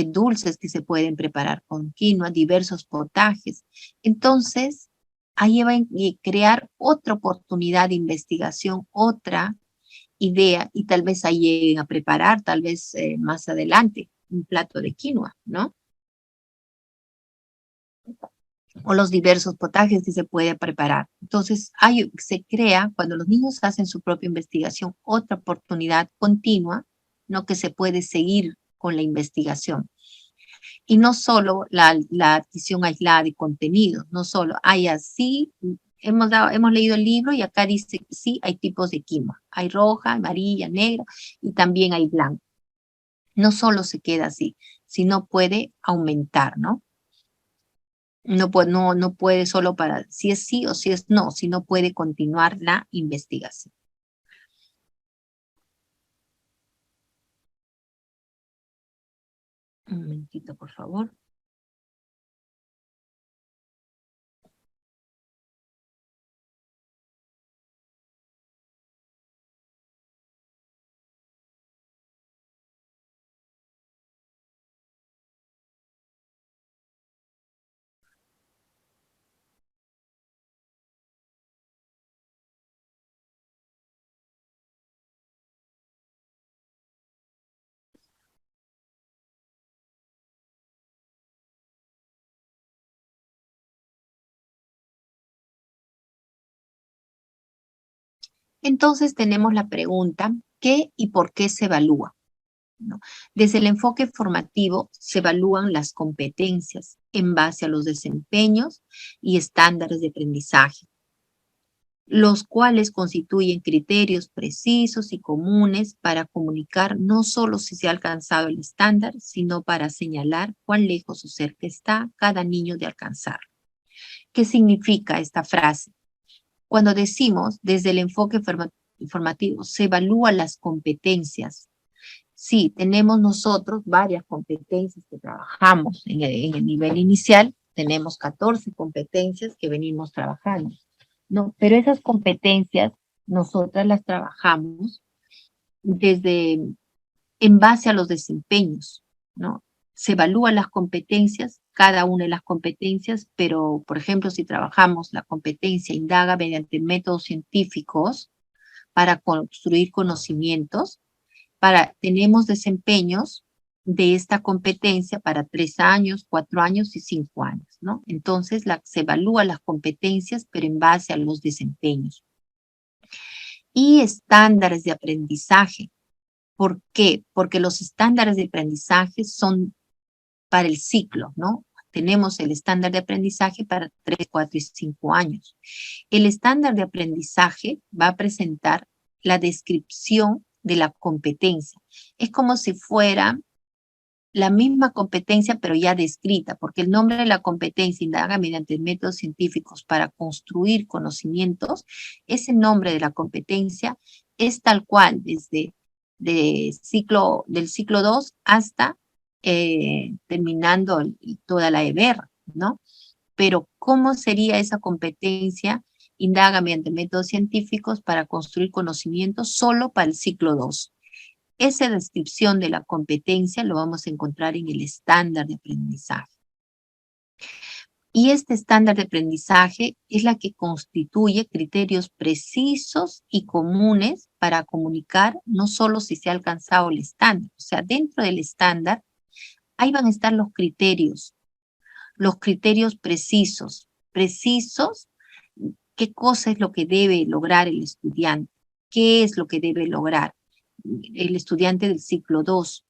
dulces que se pueden preparar con quinoa, diversos potajes. Entonces, ahí va a crear otra oportunidad de investigación, otra idea, y tal vez ahí lleguen a preparar, tal vez más adelante, un plato de quinoa, ¿no? O los diversos potajes que se puede preparar. Entonces, se crea, cuando los niños hacen su propia investigación, otra oportunidad continua, ¿no? Que se puede seguir con la investigación. Y no solo la adquisición aislada de contenidos, no solo hay así, hemos leído el libro y acá dice que sí, hay tipos de quinoa. Hay roja, amarilla, negra y también hay blanco. No solo se queda así, sino puede aumentar, ¿no? No puede solo para si es sí o si es no, sino puede continuar la investigación. Un momentito, por favor. Entonces tenemos la pregunta, ¿qué y por qué se evalúa? ¿No? Desde el enfoque formativo se evalúan las competencias en base a los desempeños y estándares de aprendizaje, los cuales constituyen criterios precisos y comunes para comunicar no solo si se ha alcanzado el estándar, sino para señalar cuán lejos o cerca está cada niño de alcanzarlo. ¿Qué significa esta frase? Cuando decimos desde el enfoque formativo se evalúan las competencias. Sí, tenemos nosotros varias competencias que trabajamos en el nivel inicial, tenemos 14 competencias que venimos trabajando, ¿no? Pero esas competencias nosotras las trabajamos desde, en base a los desempeños, ¿no? Se evalúan las competencias, cada una de las competencias, pero, por ejemplo, si trabajamos la competencia indaga mediante métodos científicos para construir conocimientos, tenemos desempeños de esta competencia para 3 años, 4 años y 5 años, ¿no? Entonces se evalúan las competencias, pero en base a los desempeños. Y estándares de aprendizaje. ¿Por qué? Porque los estándares de aprendizaje son para el ciclo, ¿no? Tenemos el estándar de aprendizaje para 3, 4 y 5 años. El estándar de aprendizaje va a presentar la descripción de la competencia. Es como si fuera la misma competencia, pero ya descrita, porque el nombre de la competencia indaga mediante métodos científicos para construir conocimientos. Ese nombre de la competencia es tal cual desde del ciclo 2 hasta terminando toda la EBER, ¿no? Pero ¿cómo sería esa competencia? Indaga mediante métodos científicos para construir conocimientos solo para el ciclo 2. Esa descripción de la competencia lo vamos a encontrar en el estándar de aprendizaje. Y este estándar de aprendizaje es la que constituye criterios precisos y comunes para comunicar no solo si se ha alcanzado el estándar, o sea, dentro del estándar, ahí van a estar los criterios precisos. Precisos, ¿qué cosa es lo que debe lograr el estudiante? ¿Qué es lo que debe lograr el estudiante del ciclo 2?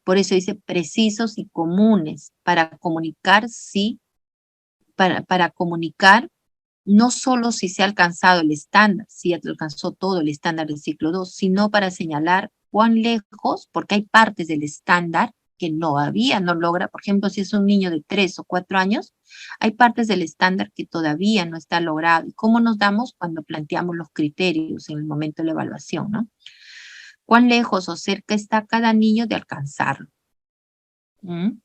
Por eso dice precisos y comunes para comunicar, sí, para comunicar no solo si se ha alcanzado el estándar, si ya alcanzó todo el estándar del ciclo 2, sino para señalar cuán lejos, porque hay partes del estándar que no logra. Por ejemplo, si es un niño de 3 o 4 años, hay partes del estándar que todavía no está logrado. ¿Y cómo nos damos cuando planteamos los criterios en el momento de la evaluación, ¿no? ¿Cuán lejos o cerca está cada niño de alcanzarlo? ¿Mm?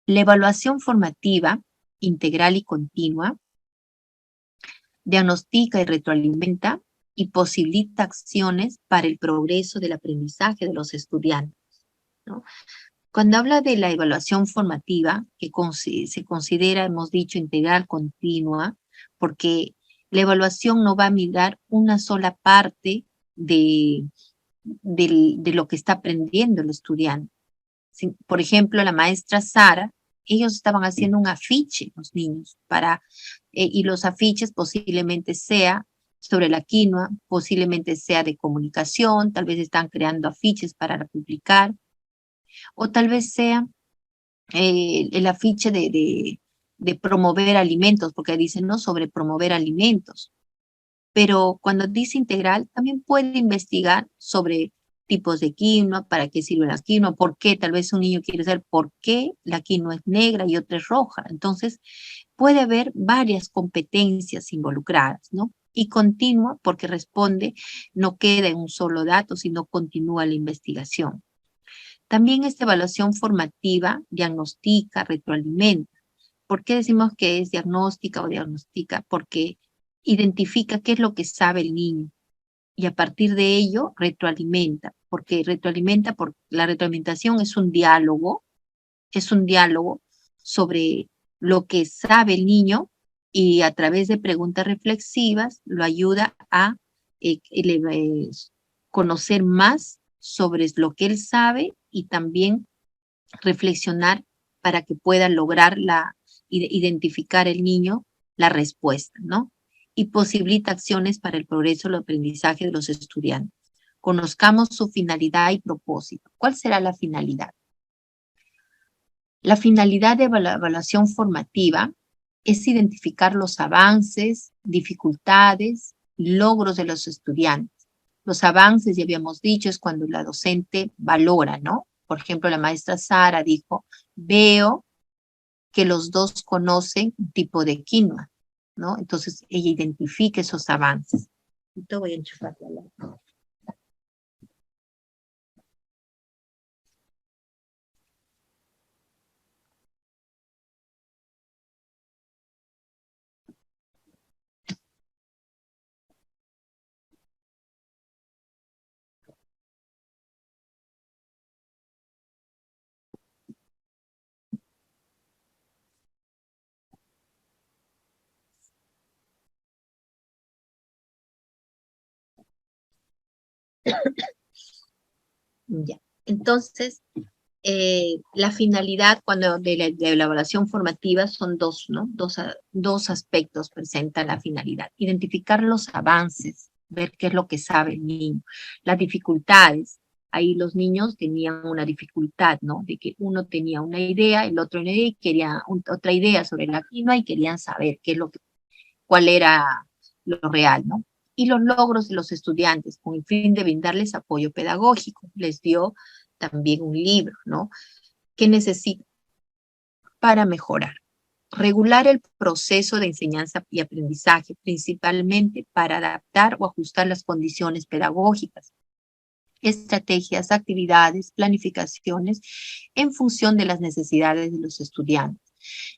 La evaluación formativa, integral y continua, diagnostica y retroalimenta y posibilita acciones para el progreso del aprendizaje de los estudiantes, ¿no? Cuando habla de la evaluación formativa, que se considera, hemos dicho, integral continua, porque la evaluación no va a mirar una sola parte de lo que está aprendiendo el estudiante. Por ejemplo, la maestra Sara, ellos estaban haciendo un afiche, los niños, y los afiches posiblemente sea sobre la quinoa, posiblemente sea de comunicación, tal vez están creando afiches para publicar, o tal vez sea el afiche de promover alimentos, porque dicen, ¿no? Sobre promover alimentos. Pero cuando dice integral, también puede investigar sobre tipos de quinoa, para qué sirve la quinoa, por qué, tal vez un niño quiere saber por qué la quinoa es negra y otra es roja. Entonces, puede haber varias competencias involucradas, ¿no? Y continua porque responde, no queda en un solo dato, sino continúa la investigación. También esta evaluación formativa diagnostica, retroalimenta. ¿Por qué decimos que es diagnóstica o diagnostica? Porque identifica qué es lo que sabe el niño y a partir de ello retroalimenta, porque la retroalimentación es un diálogo sobre lo que sabe el niño y a través de preguntas reflexivas lo ayuda a conocer más sobre lo que él sabe y también reflexionar para que pueda lograr identificar el niño la respuesta, ¿no? Y posibilita acciones para el progreso y el aprendizaje de los estudiantes. Conozcamos su finalidad y propósito. ¿Cuál será la finalidad? La finalidad de la evaluación formativa es identificar los avances, dificultades, logros de los estudiantes. Los avances, ya habíamos dicho, es cuando la docente valora, ¿no? Por ejemplo, la maestra Sara dijo, veo que los dos conocen un tipo de quinoa, ¿no? Entonces, ella identifica esos avances. Te voy a enchufar la lámpara. Ya. Entonces, la finalidad de la evaluación formativa son dos, ¿no? Dos aspectos presenta la finalidad. Identificar los avances, ver qué es lo que sabe el niño, las dificultades. Ahí los niños tenían una dificultad, ¿no? De que uno tenía una idea, el otro una idea y quería otra idea sobre la quinoa y querían saber cuál era lo real, ¿no? Y los logros de los estudiantes, con el fin de brindarles apoyo pedagógico. Les dio también un libro, ¿no? Que necesitan para mejorar. Regular el proceso de enseñanza y aprendizaje, principalmente para adaptar o ajustar las condiciones pedagógicas, estrategias, actividades, planificaciones en función de las necesidades de los estudiantes.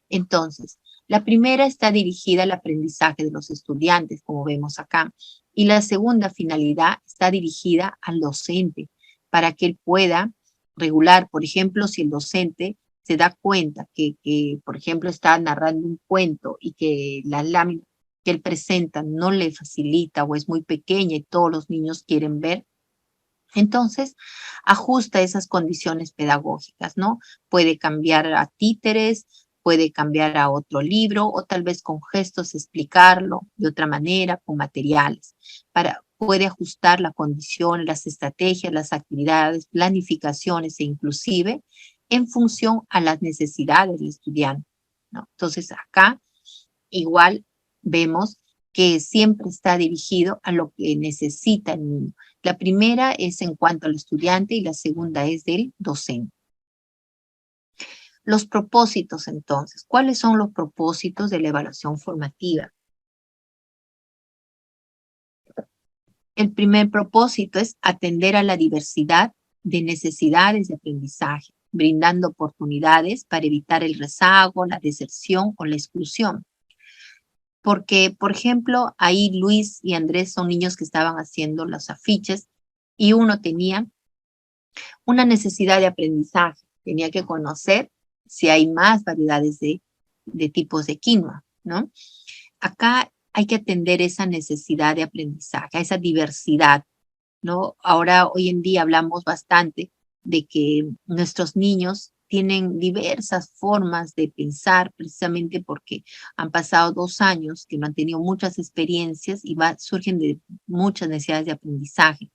Entonces, la primera está dirigida al aprendizaje de los estudiantes, como vemos acá, y la segunda finalidad está dirigida al docente, para que él pueda regular, por ejemplo, si el docente se da cuenta por ejemplo, está narrando un cuento y que la lámina que él presenta no le facilita o es muy pequeña y todos los niños quieren ver, entonces, ajusta esas condiciones pedagógicas, ¿no? Puede cambiar a títeres, puede cambiar a otro libro o tal vez con gestos explicarlo de otra manera, con materiales. Puede ajustar la condición, las estrategias, las actividades, planificaciones e inclusive en función a las necesidades del estudiante, ¿no? Entonces, acá igual vemos que siempre está dirigido a lo que necesita el niño. La primera es en cuanto al estudiante y la segunda es del docente. Los propósitos, entonces. ¿Cuáles son los propósitos de la evaluación formativa? El primer propósito es atender a la diversidad de necesidades de aprendizaje, brindando oportunidades para evitar el rezago, la deserción o la exclusión. Porque, por ejemplo, ahí Luis y Andrés son niños que estaban haciendo los afiches y uno tenía una necesidad de aprendizaje, tenía que conocer si hay más variedades de tipos de quinoa, ¿no? Acá hay que atender esa necesidad de aprendizaje, a esa diversidad, ¿no? Ahora, hoy en día hablamos bastante de que nuestros niños tienen diversas formas de pensar precisamente porque han pasado 2 años que no han tenido muchas experiencias y surgen de muchas necesidades de aprendizaje.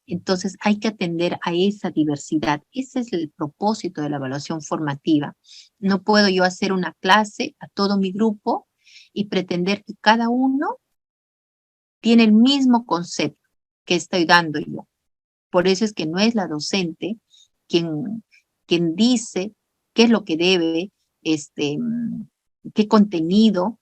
Entonces hay que atender a esa diversidad. Ese es el propósito de la evaluación formativa. No puedo yo hacer una clase a todo mi grupo y pretender que cada uno tiene el mismo concepto que estoy dando yo. Por eso es que no es la docente quien dice qué es lo que debe, qué contenido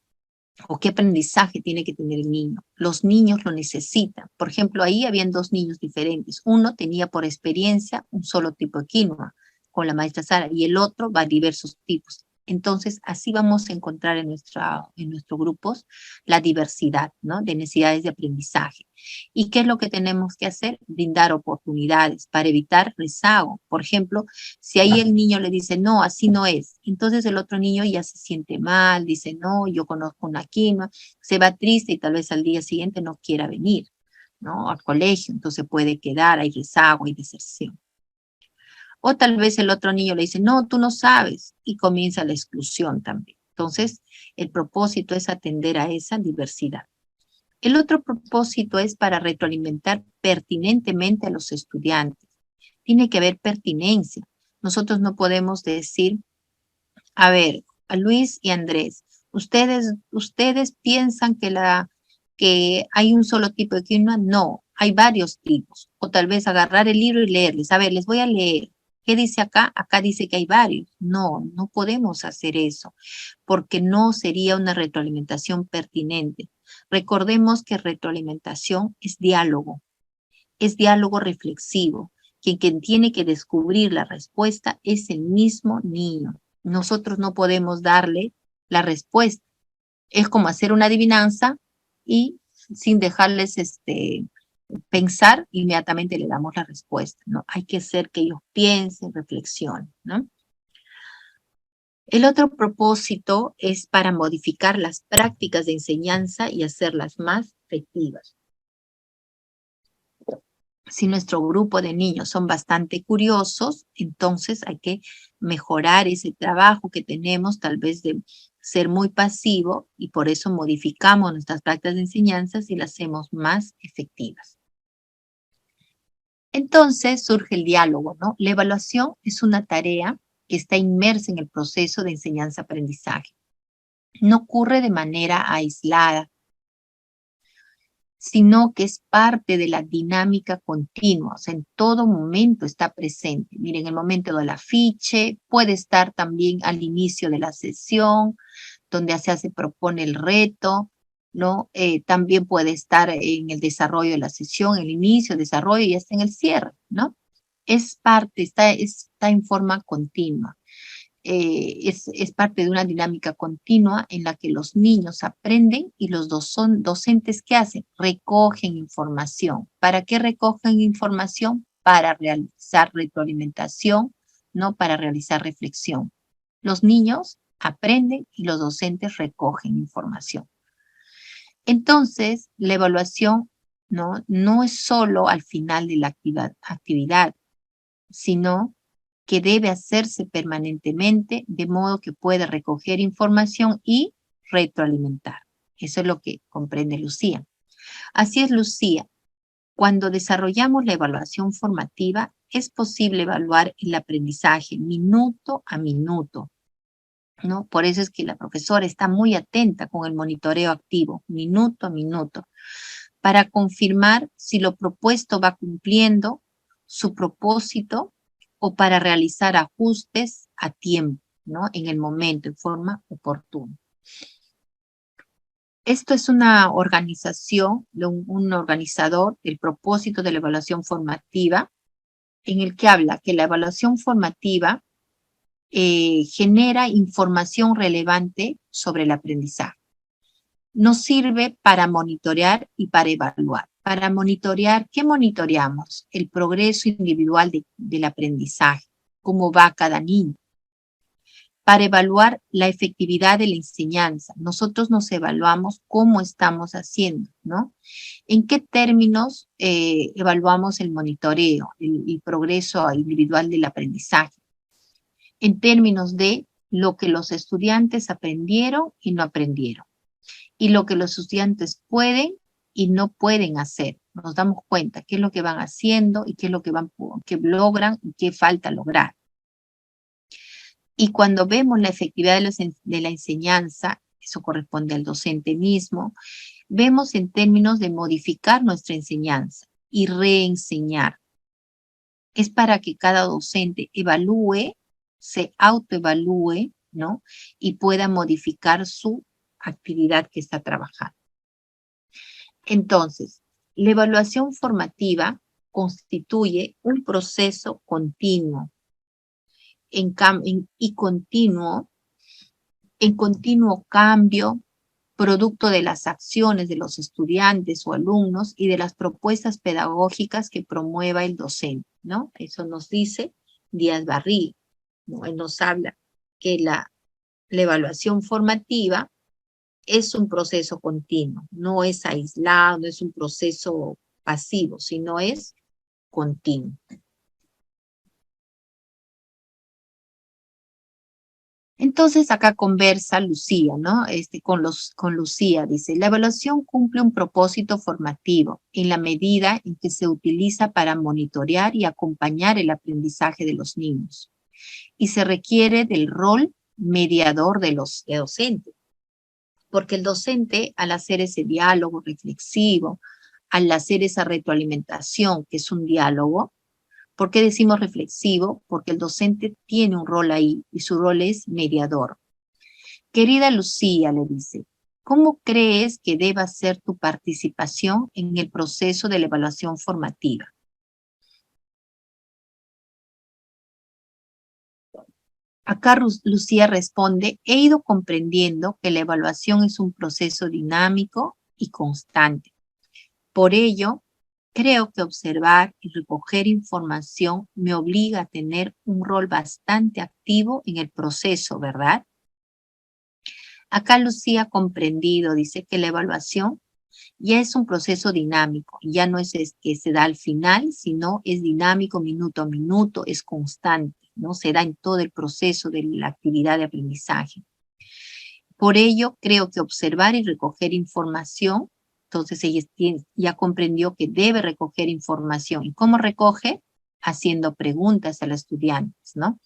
o qué aprendizaje tiene que tener el niño. Los niños lo necesitan. Por ejemplo, ahí habían 2 niños diferentes. Uno tenía por experiencia un solo tipo de quinoa con la maestra Sara y el otro va a diversos tipos. Entonces, así vamos a encontrar en nuestros grupos la diversidad, ¿no? De necesidades de aprendizaje. ¿Y qué es lo que tenemos que hacer? Brindar oportunidades para evitar rezago. Por ejemplo, si ahí el niño le dice, no, así no es, entonces el otro niño ya se siente mal, dice, no, yo conozco una quinoa, se va triste y tal vez al día siguiente no quiera venir, ¿no? Al colegio, entonces puede quedar, hay rezago, hay deserción. O tal vez el otro niño le dice, no, tú no sabes, y comienza la exclusión también. Entonces, el propósito es atender a esa diversidad. El otro propósito es para retroalimentar pertinentemente a los estudiantes. Tiene que haber pertinencia. Nosotros no podemos decir, a ver, a Luis y Andrés, ustedes piensan que hay un solo tipo de quinoa. No, hay varios tipos. O tal vez agarrar el libro y leerles. A ver, les voy a leer. ¿Qué dice acá? Acá dice que hay varios. No, no podemos hacer eso, porque no sería una retroalimentación pertinente. Recordemos que retroalimentación es diálogo reflexivo. Quien tiene que descubrir la respuesta es el mismo niño. Nosotros no podemos darle la respuesta. Es como hacer una adivinanza y sin dejarles pensar, inmediatamente le damos la respuesta, ¿no? Hay que hacer que ellos piensen, reflexionen, ¿no? El otro propósito es para modificar las prácticas de enseñanza y hacerlas más efectivas. Si nuestro grupo de niños son bastante curiosos, entonces hay que mejorar ese trabajo que tenemos, tal vez de ser muy pasivo, y por eso modificamos nuestras prácticas de enseñanza y las hacemos más efectivas. Entonces surge el diálogo, ¿no? La evaluación es una tarea que está inmersa en el proceso de enseñanza-aprendizaje. No ocurre de manera aislada, sino que es parte de la dinámica continua, o sea, en todo momento está presente. Miren, en el momento del afiche, puede estar también al inicio de la sesión, donde se propone el reto, ¿no? También puede estar en el desarrollo de la sesión, el inicio, el desarrollo y hasta en el cierre, ¿no? Es parte, está en forma continua. Es parte de una dinámica continua en la que los niños aprenden y los docentes, ¿qué hacen? Recogen información. ¿Para qué recogen información? Para realizar retroalimentación, no para realizar reflexión. Los niños aprenden y los docentes recogen información. Entonces, la evaluación no es solo al final de la actividad, sino que debe hacerse permanentemente de modo que pueda recoger información y retroalimentar. Eso es lo que comprende Lucía. Así es, Lucía. Cuando desarrollamos la evaluación formativa, es posible evaluar el aprendizaje minuto a minuto, ¿no? Por eso es que la profesora está muy atenta con el monitoreo activo, minuto a minuto, para confirmar si lo propuesto va cumpliendo su propósito o para realizar ajustes a tiempo, ¿no? En el momento, en forma oportuna. Esto es una organización, un organizador del propósito de la evaluación formativa, en el que habla que la evaluación formativa genera información relevante sobre el aprendizaje. Nos sirve para monitorear y para evaluar. Para monitorear, ¿qué monitoreamos? El progreso individual del aprendizaje, cómo va cada niño. Para evaluar la efectividad de la enseñanza, nosotros nos evaluamos cómo estamos haciendo, ¿no? ¿En qué términos evaluamos el monitoreo, el progreso individual del aprendizaje? En términos de lo que los estudiantes aprendieron y no aprendieron, y lo que los estudiantes pueden y no pueden hacer. Nos damos cuenta qué es lo que van haciendo y qué es lo que logran y qué falta lograr. Y cuando vemos la efectividad de la enseñanza, eso corresponde al docente mismo, vemos en términos de modificar nuestra enseñanza y reenseñar. Es para que cada docente evalúe, se autoevalúe, ¿no? Y pueda modificar su actividad que está trabajando. Entonces, la evaluación formativa constituye un proceso continuo en continuo cambio, producto de las acciones de los estudiantes o alumnos y de las propuestas pedagógicas que promueva el docente, ¿no? Eso nos dice Díaz Barriga, ¿no? Él nos habla que la evaluación formativa es un proceso continuo, no es aislado, no es un proceso pasivo, sino es continuo. Entonces acá conversa Lucía, ¿no? Con Lucía, dice, la evaluación cumple un propósito formativo en la medida en que se utiliza para monitorear y acompañar el aprendizaje de los niños. Y se requiere del rol mediador de los docentes, porque el docente, al hacer ese diálogo reflexivo, al hacer esa retroalimentación, que es un diálogo, ¿por qué decimos reflexivo? Porque el docente tiene un rol ahí y su rol es mediador. Querida Lucía, le dice, ¿cómo crees que deba ser tu participación en el proceso de la evaluación formativa? Acá Lucía responde, he ido comprendiendo que la evaluación es un proceso dinámico y constante. Por ello, creo que observar y recoger información me obliga a tener un rol bastante activo en el proceso, ¿verdad? Acá Lucía ha comprendido, dice que la evaluación Ya es un proceso dinámico, ya no es que se da al final, sino es dinámico minuto a minuto, es constante, ¿no? Se da en todo el proceso de la actividad de aprendizaje. Por ello, creo que observar y recoger información, entonces ella ya comprendió que debe recoger información. ¿Y cómo recoge? Haciendo preguntas a los estudiantes, ¿no?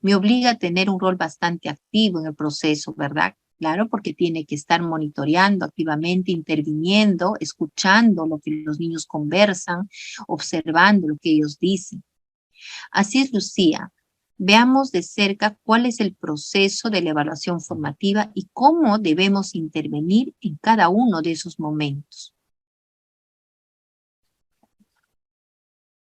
Me obliga a tener un rol bastante activo en el proceso, ¿verdad? Claro, porque tiene que estar monitoreando activamente, interviniendo, escuchando lo que los niños conversan, observando lo que ellos dicen. Así es, Lucía. Veamos de cerca cuál es el proceso de la evaluación formativa y cómo debemos intervenir en cada uno de esos momentos.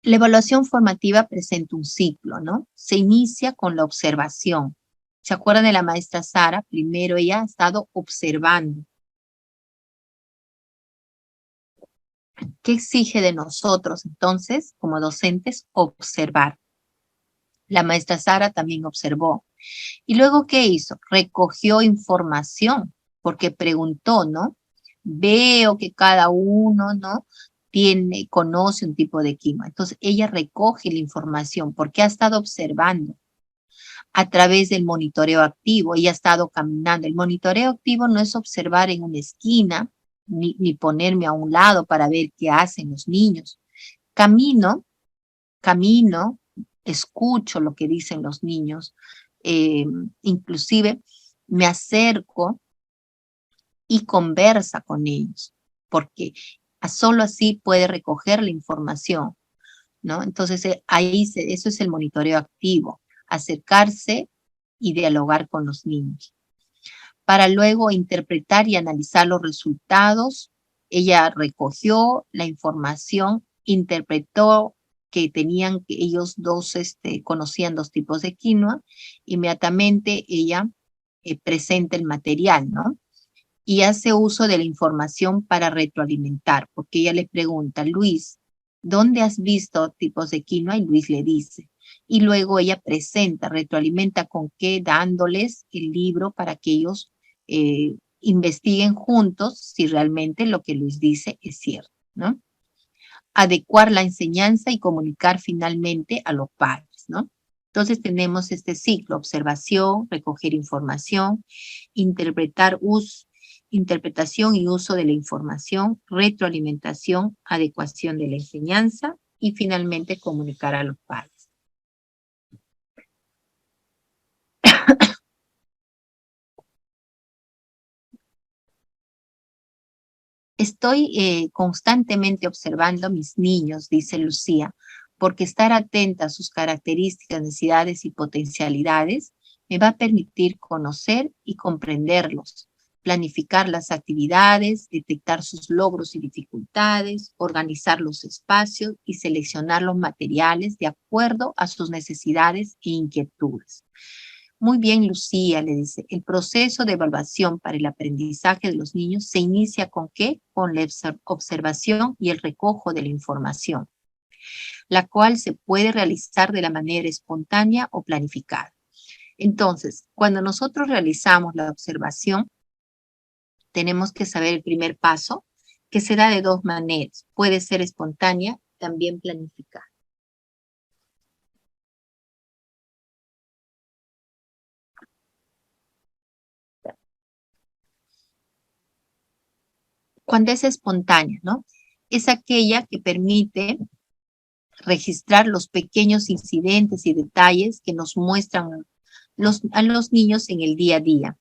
La evaluación formativa presenta un ciclo, ¿no? Se inicia con la observación. ¿Se acuerdan de la maestra Sara? Primero ella ha estado observando. ¿Qué exige de nosotros entonces, como docentes? Observar. La maestra Sara también observó. ¿Y luego qué hizo? Recogió información, porque preguntó, ¿no? Veo que cada uno, ¿no? Conoce un tipo de quinoa. Entonces, ella recoge la información porque ha estado observando a través del monitoreo activo. Ella ha estado caminando. El monitoreo activo no es observar en una esquina, ni ponerme a un lado para ver qué hacen los niños. Camino, escucho lo que dicen los niños, inclusive me acerco y conversa con ellos, porque solo así puede recoger la información, ¿no? Entonces eso es el monitoreo activo, acercarse y dialogar con los niños. Para luego interpretar y analizar los resultados, ella recogió la información, interpretó que ellos dos conocían dos tipos de quinoa, inmediatamente ella presenta el material, ¿no? Y hace uso de la información para retroalimentar, porque ella le pregunta, Luis, ¿dónde has visto tipos de quinoa? Y Luis le dice. Y luego ella presenta, retroalimenta con qué, dándoles el libro para que ellos investiguen juntos si realmente lo que Luis dice es cierto, ¿no? Adecuar la enseñanza y comunicar finalmente a los padres, ¿no? Entonces tenemos este ciclo, observación, recoger información, interpretación y uso de la información, retroalimentación, adecuación de la enseñanza y finalmente comunicar a los padres. Estoy constantemente observando a mis niños, dice Lucía, porque estar atenta a sus características, necesidades y potencialidades me va a permitir conocer y comprenderlos, planificar las actividades, detectar sus logros y dificultades, organizar los espacios y seleccionar los materiales de acuerdo a sus necesidades e inquietudes. Muy bien, Lucía, le dice, el proceso de evaluación para el aprendizaje de los niños se inicia ¿con qué? Con la observación y el recojo de la información, la cual se puede realizar de la manera espontánea o planificada. Entonces, cuando nosotros realizamos la observación, tenemos que saber el primer paso, que se da de dos maneras. Puede ser espontánea, también planificada. Cuando es espontánea, ¿no? Es aquella que permite registrar los pequeños incidentes y detalles que nos muestran a los niños en el día a día.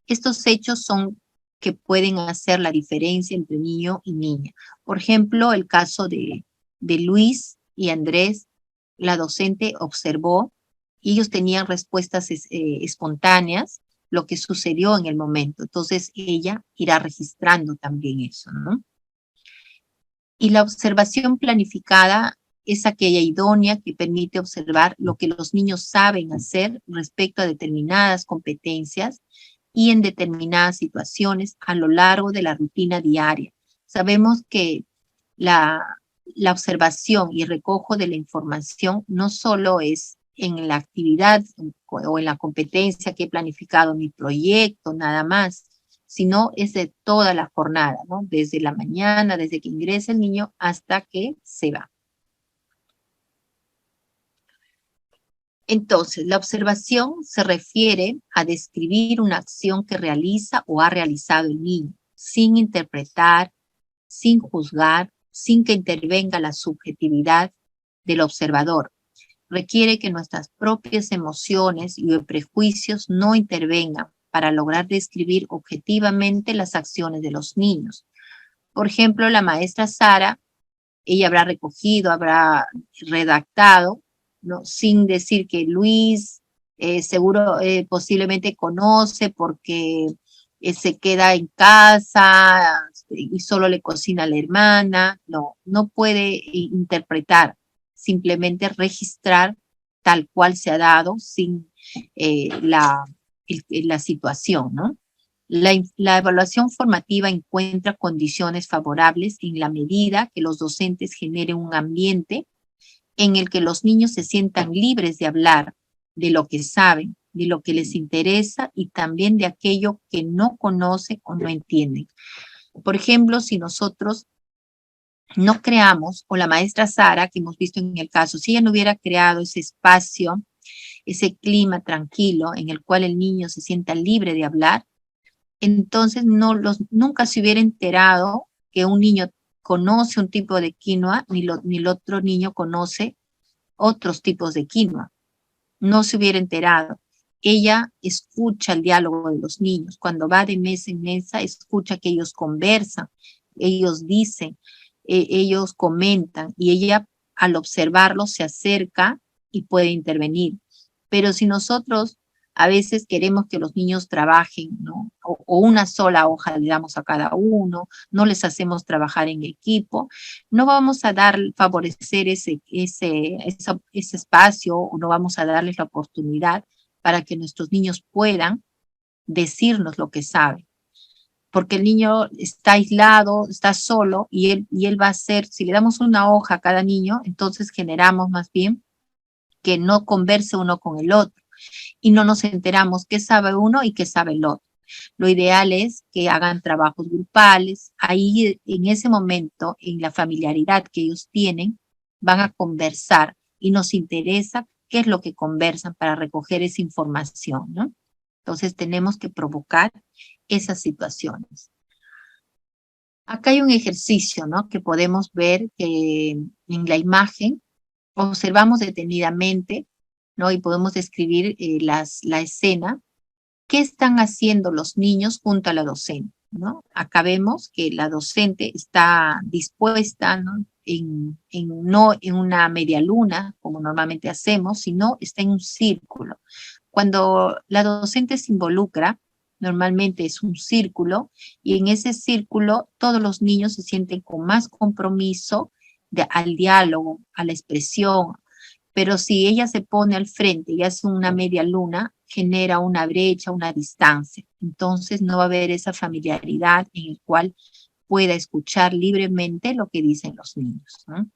Estos hechos son que pueden hacer la diferencia entre niño y niña. Por ejemplo, el caso de Luis y Andrés, la docente observó y ellos tenían respuestas espontáneas, lo que sucedió en el momento. Entonces ella irá registrando también eso, ¿no? Y la observación planificada es aquella idónea que permite observar lo que los niños saben hacer respecto a determinadas competencias y en determinadas situaciones a lo largo de la rutina diaria. Sabemos que la, la observación y recojo de la información no solo es en la actividad o en la competencia que he planificado mi proyecto, nada más, sino es de toda la jornada, ¿no? Desde la mañana, desde que ingresa el niño hasta que se va. Entonces, la observación se refiere a describir una acción que realiza o ha realizado el niño, sin interpretar, sin juzgar, sin que intervenga la subjetividad del observador. Requiere que nuestras propias emociones y prejuicios no intervengan para lograr describir objetivamente las acciones de los niños. Por ejemplo, la maestra Sara, ella habrá recogido, habrá redactado, ¿no? Sin decir que Luis seguro posiblemente conoce porque se queda en casa y solo le cocina a la hermana. No, no puede interpretar, simplemente registrar tal cual se ha dado sin la situación, ¿no? La evaluación formativa encuentra condiciones favorables en la medida que los docentes generen un ambiente en el que los niños se sientan libres de hablar de lo que saben, de lo que les interesa y también de aquello que no conocen o no entienden. Por ejemplo, si nosotros no creamos, o la maestra Sara, que hemos visto en el caso, si ella no hubiera creado ese espacio, ese clima tranquilo en el cual el niño se sienta libre de hablar, entonces nunca se hubiera enterado que un niño conoce un tipo de quinoa, ni el otro niño conoce otros tipos de quinoa. No se hubiera enterado. Ella escucha el diálogo de los niños. Cuando va de mesa en mesa, escucha que ellos conversan, ellos dicen, ellos comentan, y ella al observarlos se acerca y puede intervenir. Pero si nosotros a veces queremos que los niños trabajen, ¿no? O una sola hoja le damos a cada uno, no les hacemos trabajar en equipo, no vamos a favorecer ese espacio, o no vamos a darles la oportunidad para que nuestros niños puedan decirnos lo que saben. Porque el niño está aislado, está solo, y él va a ser, si le damos una hoja a cada niño, entonces generamos más bien que no converse uno con el otro y no nos enteramos qué sabe uno y qué sabe el otro. Lo ideal es que hagan trabajos grupales. Ahí, en ese momento, en la familiaridad que ellos tienen, van a conversar y nos interesa qué es lo que conversan para recoger esa información, ¿no? Entonces tenemos que provocar esas situaciones. Acá hay un ejercicio, ¿no? Que podemos ver que en la imagen observamos detenidamente, ¿no? Y podemos describir la escena. ¿Qué están haciendo los niños junto a la docente, ¿no? Acá vemos que la docente está dispuesta, ¿no? No en una media luna, como normalmente hacemos, sino está en un círculo. Cuando la docente se involucra, normalmente es un círculo, y en ese círculo todos los niños se sienten con más compromiso al diálogo, a la expresión. Pero si ella se pone al frente y hace una media luna, genera una brecha, una distancia. Entonces no va a haber esa familiaridad en el cual pueda escuchar libremente lo que dicen los niños, ¿no?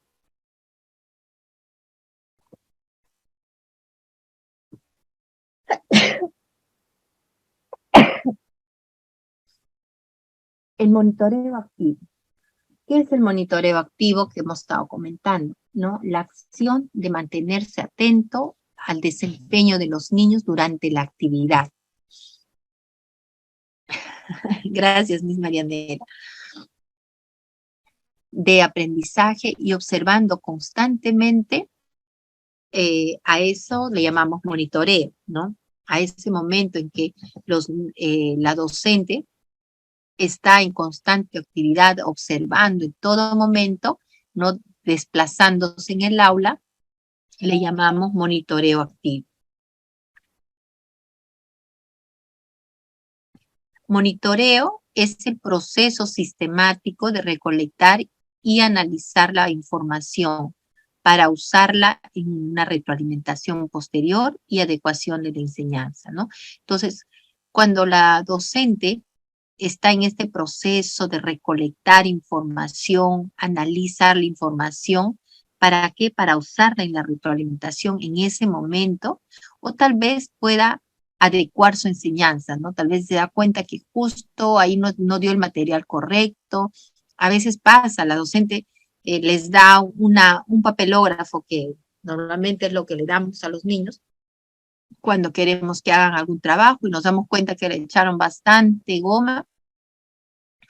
El monitoreo activo. ¿Qué es el monitoreo activo que hemos estado comentando, ¿no? La acción de mantenerse atento al desempeño de los niños durante la actividad. Gracias, Miss Marianela. De aprendizaje y observando constantemente, a eso le llamamos monitoreo, ¿no? A ese momento en que la docente está en constante actividad, observando en todo momento, no desplazándose en el aula, le llamamos monitoreo activo. Monitoreo es el proceso sistemático de recolectar y analizar la información para usarla en una retroalimentación posterior y adecuación de la enseñanza, ¿no? Entonces, cuando la docente está en este proceso de recolectar información, analizar la información, ¿para qué? Para usarla en la retroalimentación en ese momento, o tal vez pueda adecuar su enseñanza, ¿no? Tal vez se da cuenta que justo ahí no dio el material correcto. A veces pasa, la docente les da un papelógrafo que normalmente es lo que le damos a los niños cuando queremos que hagan algún trabajo y nos damos cuenta que le echaron bastante goma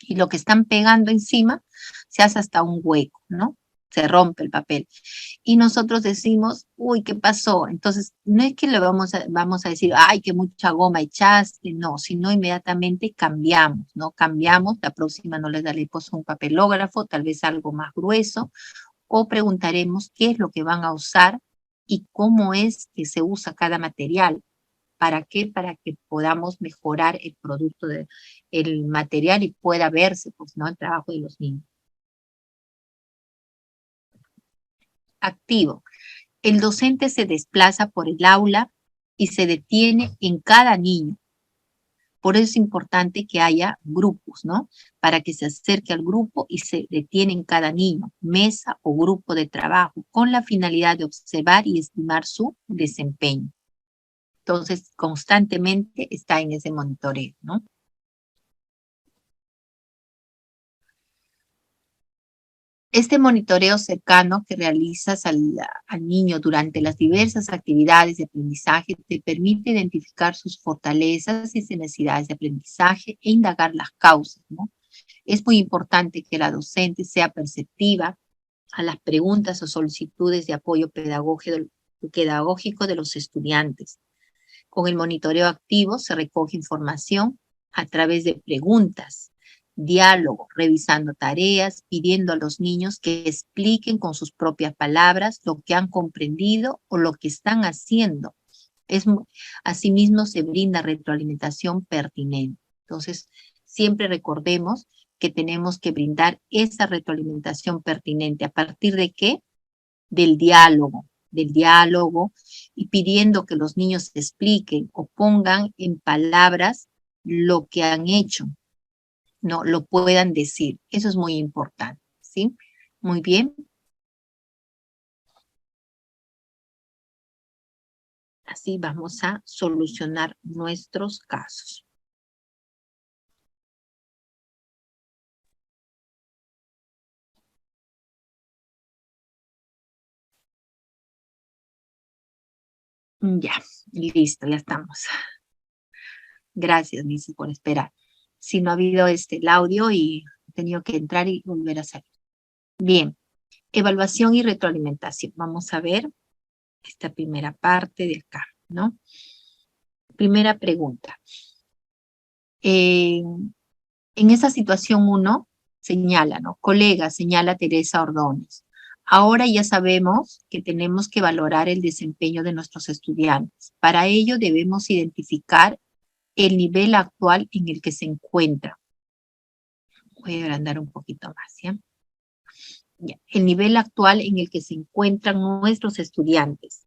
y lo que están pegando encima se hace hasta un hueco, ¿no? Se rompe el papel. Y nosotros decimos, uy, ¿qué pasó? Entonces, no es que le vamos a decir, ay, que mucha goma echaste, no, sino inmediatamente cambiamos, ¿no? Cambiamos, la próxima no les daremos un papelógrafo, tal vez algo más grueso, o preguntaremos qué es lo que van a usar y cómo es que se usa cada material. ¿Para qué? Para que podamos mejorar el producto, el material y pueda verse, pues, ¿no? El trabajo de los niños. Activo. El docente se desplaza por el aula y se detiene en cada niño. Por eso es importante que haya grupos, ¿no? Para que se acerque al grupo y se detiene en cada niño, mesa o grupo de trabajo, con la finalidad de observar y estimar su desempeño. Entonces, constantemente está en ese monitoreo, ¿no? Este monitoreo cercano que realizas al niño durante las diversas actividades de aprendizaje te permite identificar sus fortalezas y sus necesidades de aprendizaje e indagar las causas, ¿no? Es muy importante que la docente sea perceptiva a las preguntas o solicitudes de apoyo pedagógico de los estudiantes. Con el monitoreo activo se recoge información a través de preguntas, diálogo, revisando tareas, pidiendo a los niños que expliquen con sus propias palabras lo que han comprendido o lo que están haciendo. Asimismo, se brinda retroalimentación pertinente. Entonces, siempre recordemos que tenemos que brindar esa retroalimentación pertinente. ¿A partir de qué? Del diálogo y pidiendo que los niños expliquen o pongan en palabras lo que han hecho, no lo puedan decir. Eso es muy importante, ¿sí? Muy bien. Así vamos a solucionar nuestros casos. Ya, listo, ya estamos. Gracias, Nice, por esperar. Si no ha habido el audio y he tenido que entrar y volver a salir. Bien, evaluación y retroalimentación. Vamos a ver esta primera parte de acá, ¿no? Primera pregunta. En esa situación 1, señala, ¿no? Colega, señala Teresa Ordóñez. Ahora ya sabemos que tenemos que valorar el desempeño de nuestros estudiantes. Para ello debemos identificar el nivel actual en el que se encuentra. Voy a agrandar un poquito más, ¿ya? El nivel actual en el que se encuentran nuestros estudiantes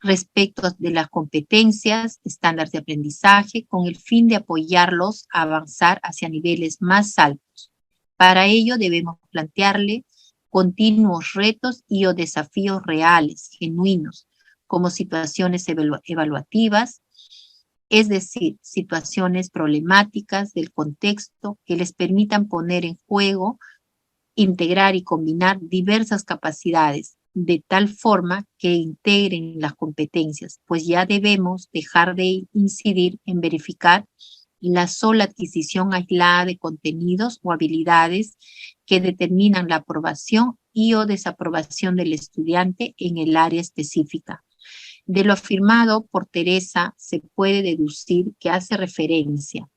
respecto de las competencias, estándares de aprendizaje, con el fin de apoyarlos a avanzar hacia niveles más altos. Para ello debemos plantearle continuos retos y o desafíos reales, genuinos, como situaciones evaluativas, es decir, situaciones problemáticas del contexto que les permitan poner en juego, integrar y combinar diversas capacidades de tal forma que integren las competencias, pues ya debemos dejar de incidir en verificar la sola adquisición aislada de contenidos o habilidades que determinan la aprobación y o desaprobación del estudiante en el área específica. De lo afirmado por Teresa se puede deducir que hace referencia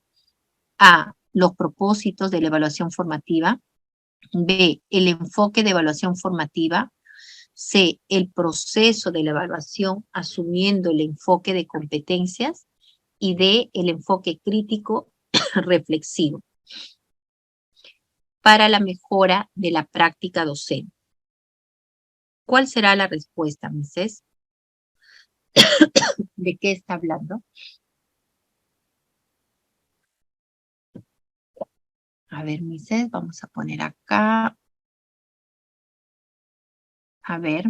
a los propósitos de la evaluación formativa, B, el enfoque de evaluación formativa, C, el proceso de la evaluación asumiendo el enfoque de competencias y D, el enfoque crítico reflexivo para la mejora de la práctica docente. ¿Cuál será la respuesta, Mises? ¿De qué está hablando? A ver, Mises, vamos a poner acá. A ver,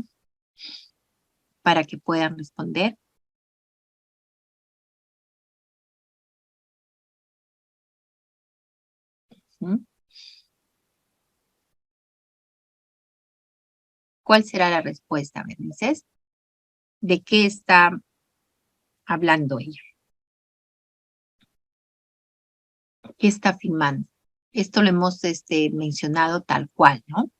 para que puedan responder. ¿Mm? ¿Cuál será la respuesta, Bernices? ¿De qué está hablando ella? ¿Qué está afirmando? Esto lo hemos mencionado tal cual, ¿no?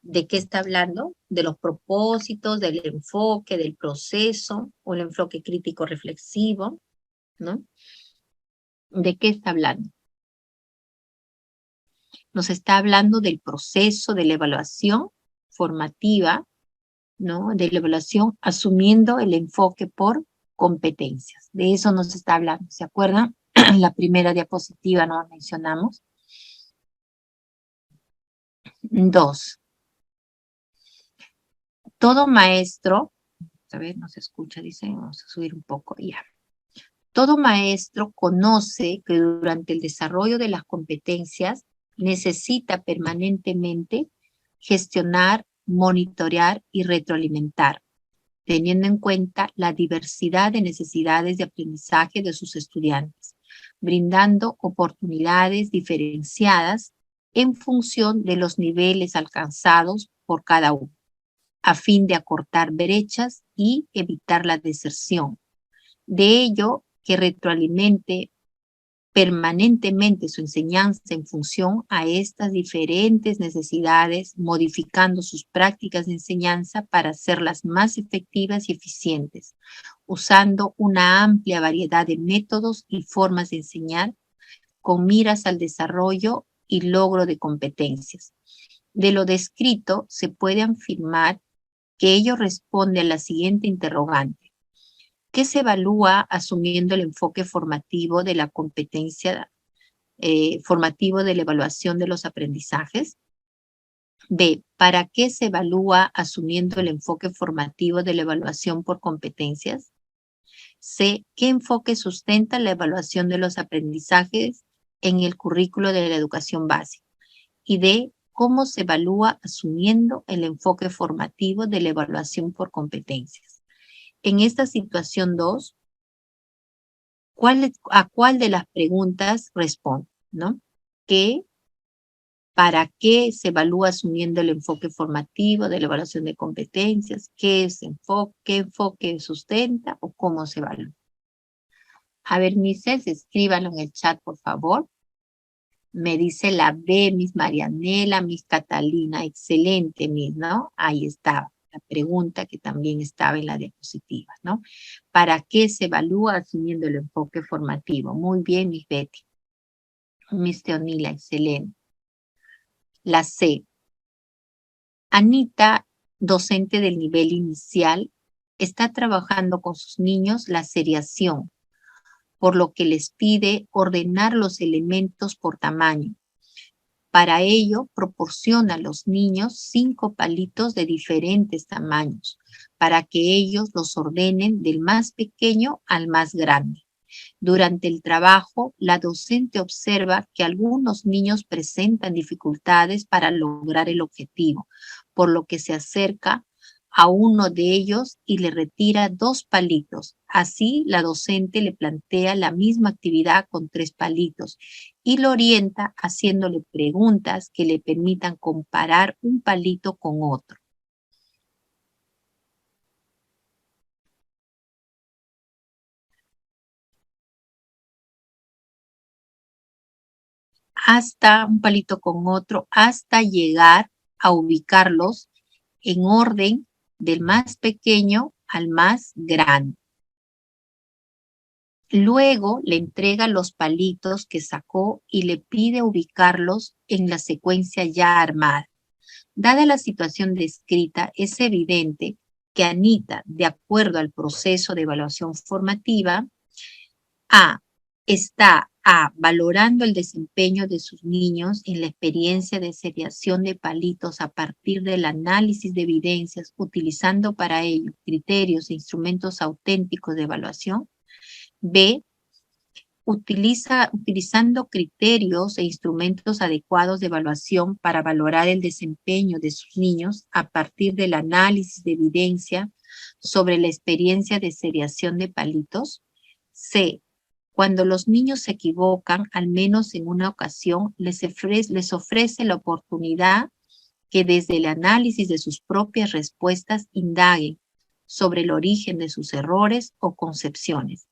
¿De qué está hablando? De los propósitos, del enfoque, del proceso, o el enfoque crítico reflexivo, ¿no? ¿De qué está hablando? Nos está hablando del proceso de la evaluación formativa, ¿no? De la evaluación asumiendo el enfoque por competencias. De eso nos está hablando. ¿Se acuerdan? En la primera diapositiva nos mencionamos. 2. Todo maestro, a ver, no se escucha, dice, vamos a subir un poco, ya. Todo maestro conoce que durante el desarrollo de las competencias necesita permanentemente gestionar, monitorear y retroalimentar, teniendo en cuenta la diversidad de necesidades de aprendizaje de sus estudiantes, brindando oportunidades diferenciadas en función de los niveles alcanzados por cada uno, a fin de acortar brechas y evitar la deserción. De ello, que retroalimente permanentemente su enseñanza en función a estas diferentes necesidades, modificando sus prácticas de enseñanza para hacerlas más efectivas y eficientes, usando una amplia variedad de métodos y formas de enseñar con miras al desarrollo y logro de competencias. De lo descrito, se puede afirmar que ello responde a la siguiente interrogante: ¿qué se evalúa asumiendo el enfoque formativo de la competencia formativo de la evaluación de los aprendizajes? B, ¿para qué se evalúa asumiendo el enfoque formativo de la evaluación por competencias? C, ¿qué enfoque sustenta la evaluación de los aprendizajes en el currículo de la educación básica? Y D, ¿cómo se evalúa asumiendo el enfoque formativo de la evaluación por competencias? En esta situación 2, ¿a cuál de las preguntas responde? ¿No? ¿Qué, para qué se evalúa asumiendo el enfoque formativo de la evaluación de competencias? ¿Qué es enfoque? ¿Qué enfoque sustenta o cómo se evalúa? A ver, Mises, escríbanlo en el chat, por favor. Me dice la B, Miss Marianela, Miss Catalina. Excelente, Miss, ¿no? Ahí estaba la pregunta que también estaba en la diapositiva, ¿no? ¿Para qué se evalúa asumiendo el enfoque formativo? Muy bien, Miss Betty. Miss Teonila, excelente. La C. Anita, docente del nivel inicial, está trabajando con sus niños la seriación, por lo que les pide ordenar los elementos por tamaño. Para ello, proporciona a los niños 5 palitos de diferentes tamaños, para que ellos los ordenen del más pequeño al más grande. Durante el trabajo, la docente observa que algunos niños presentan dificultades para lograr el objetivo, por lo que se acerca a uno de ellos y le retira 2 palitos. Así, la docente le plantea la misma actividad con 3 palitos y lo orienta haciéndole preguntas que le permitan comparar un palito con otro. Hasta un palito con otro, hasta llegar a ubicarlos en orden del más pequeño al más grande. Luego le entrega los palitos que sacó y le pide ubicarlos en la secuencia ya armada. Dada la situación descrita, es evidente que Anita, de acuerdo al proceso de evaluación formativa, está valorando el desempeño de sus niños en la experiencia de seriación de palitos a partir del análisis de evidencias, utilizando para ello criterios e instrumentos auténticos de evaluación. B, utilizando criterios e instrumentos adecuados de evaluación para valorar el desempeño de sus niños a partir del análisis de evidencia sobre la experiencia de seriación de palitos. C, Cuando los niños se equivocan, al menos en una ocasión, les ofrece la oportunidad que desde el análisis de sus propias respuestas indaguen sobre el origen de sus errores o concepciones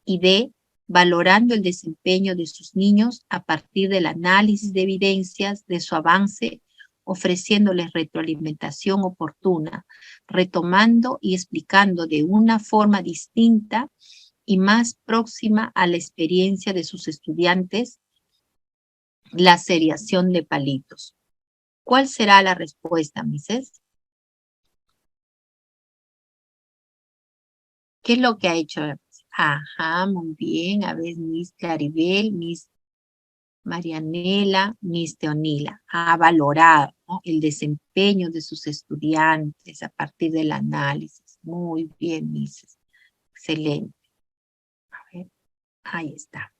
y D, valorando el desempeño de sus niños a partir del análisis de evidencias de su avance, ofreciéndoles retroalimentación oportuna, retomando y explicando de una forma distinta y más próxima a la experiencia de sus estudiantes la seriación de palitos. ¿Cuál será la respuesta, Mises? ¿Qué es lo que ha hecho? Ajá, muy bien. A ver, Miss Claribel, Miss Marianela, Miss Teonila. Ha valorado, ¿no?, el desempeño de sus estudiantes a partir del análisis. Muy bien, Mises. Excelente. A ver, ahí está.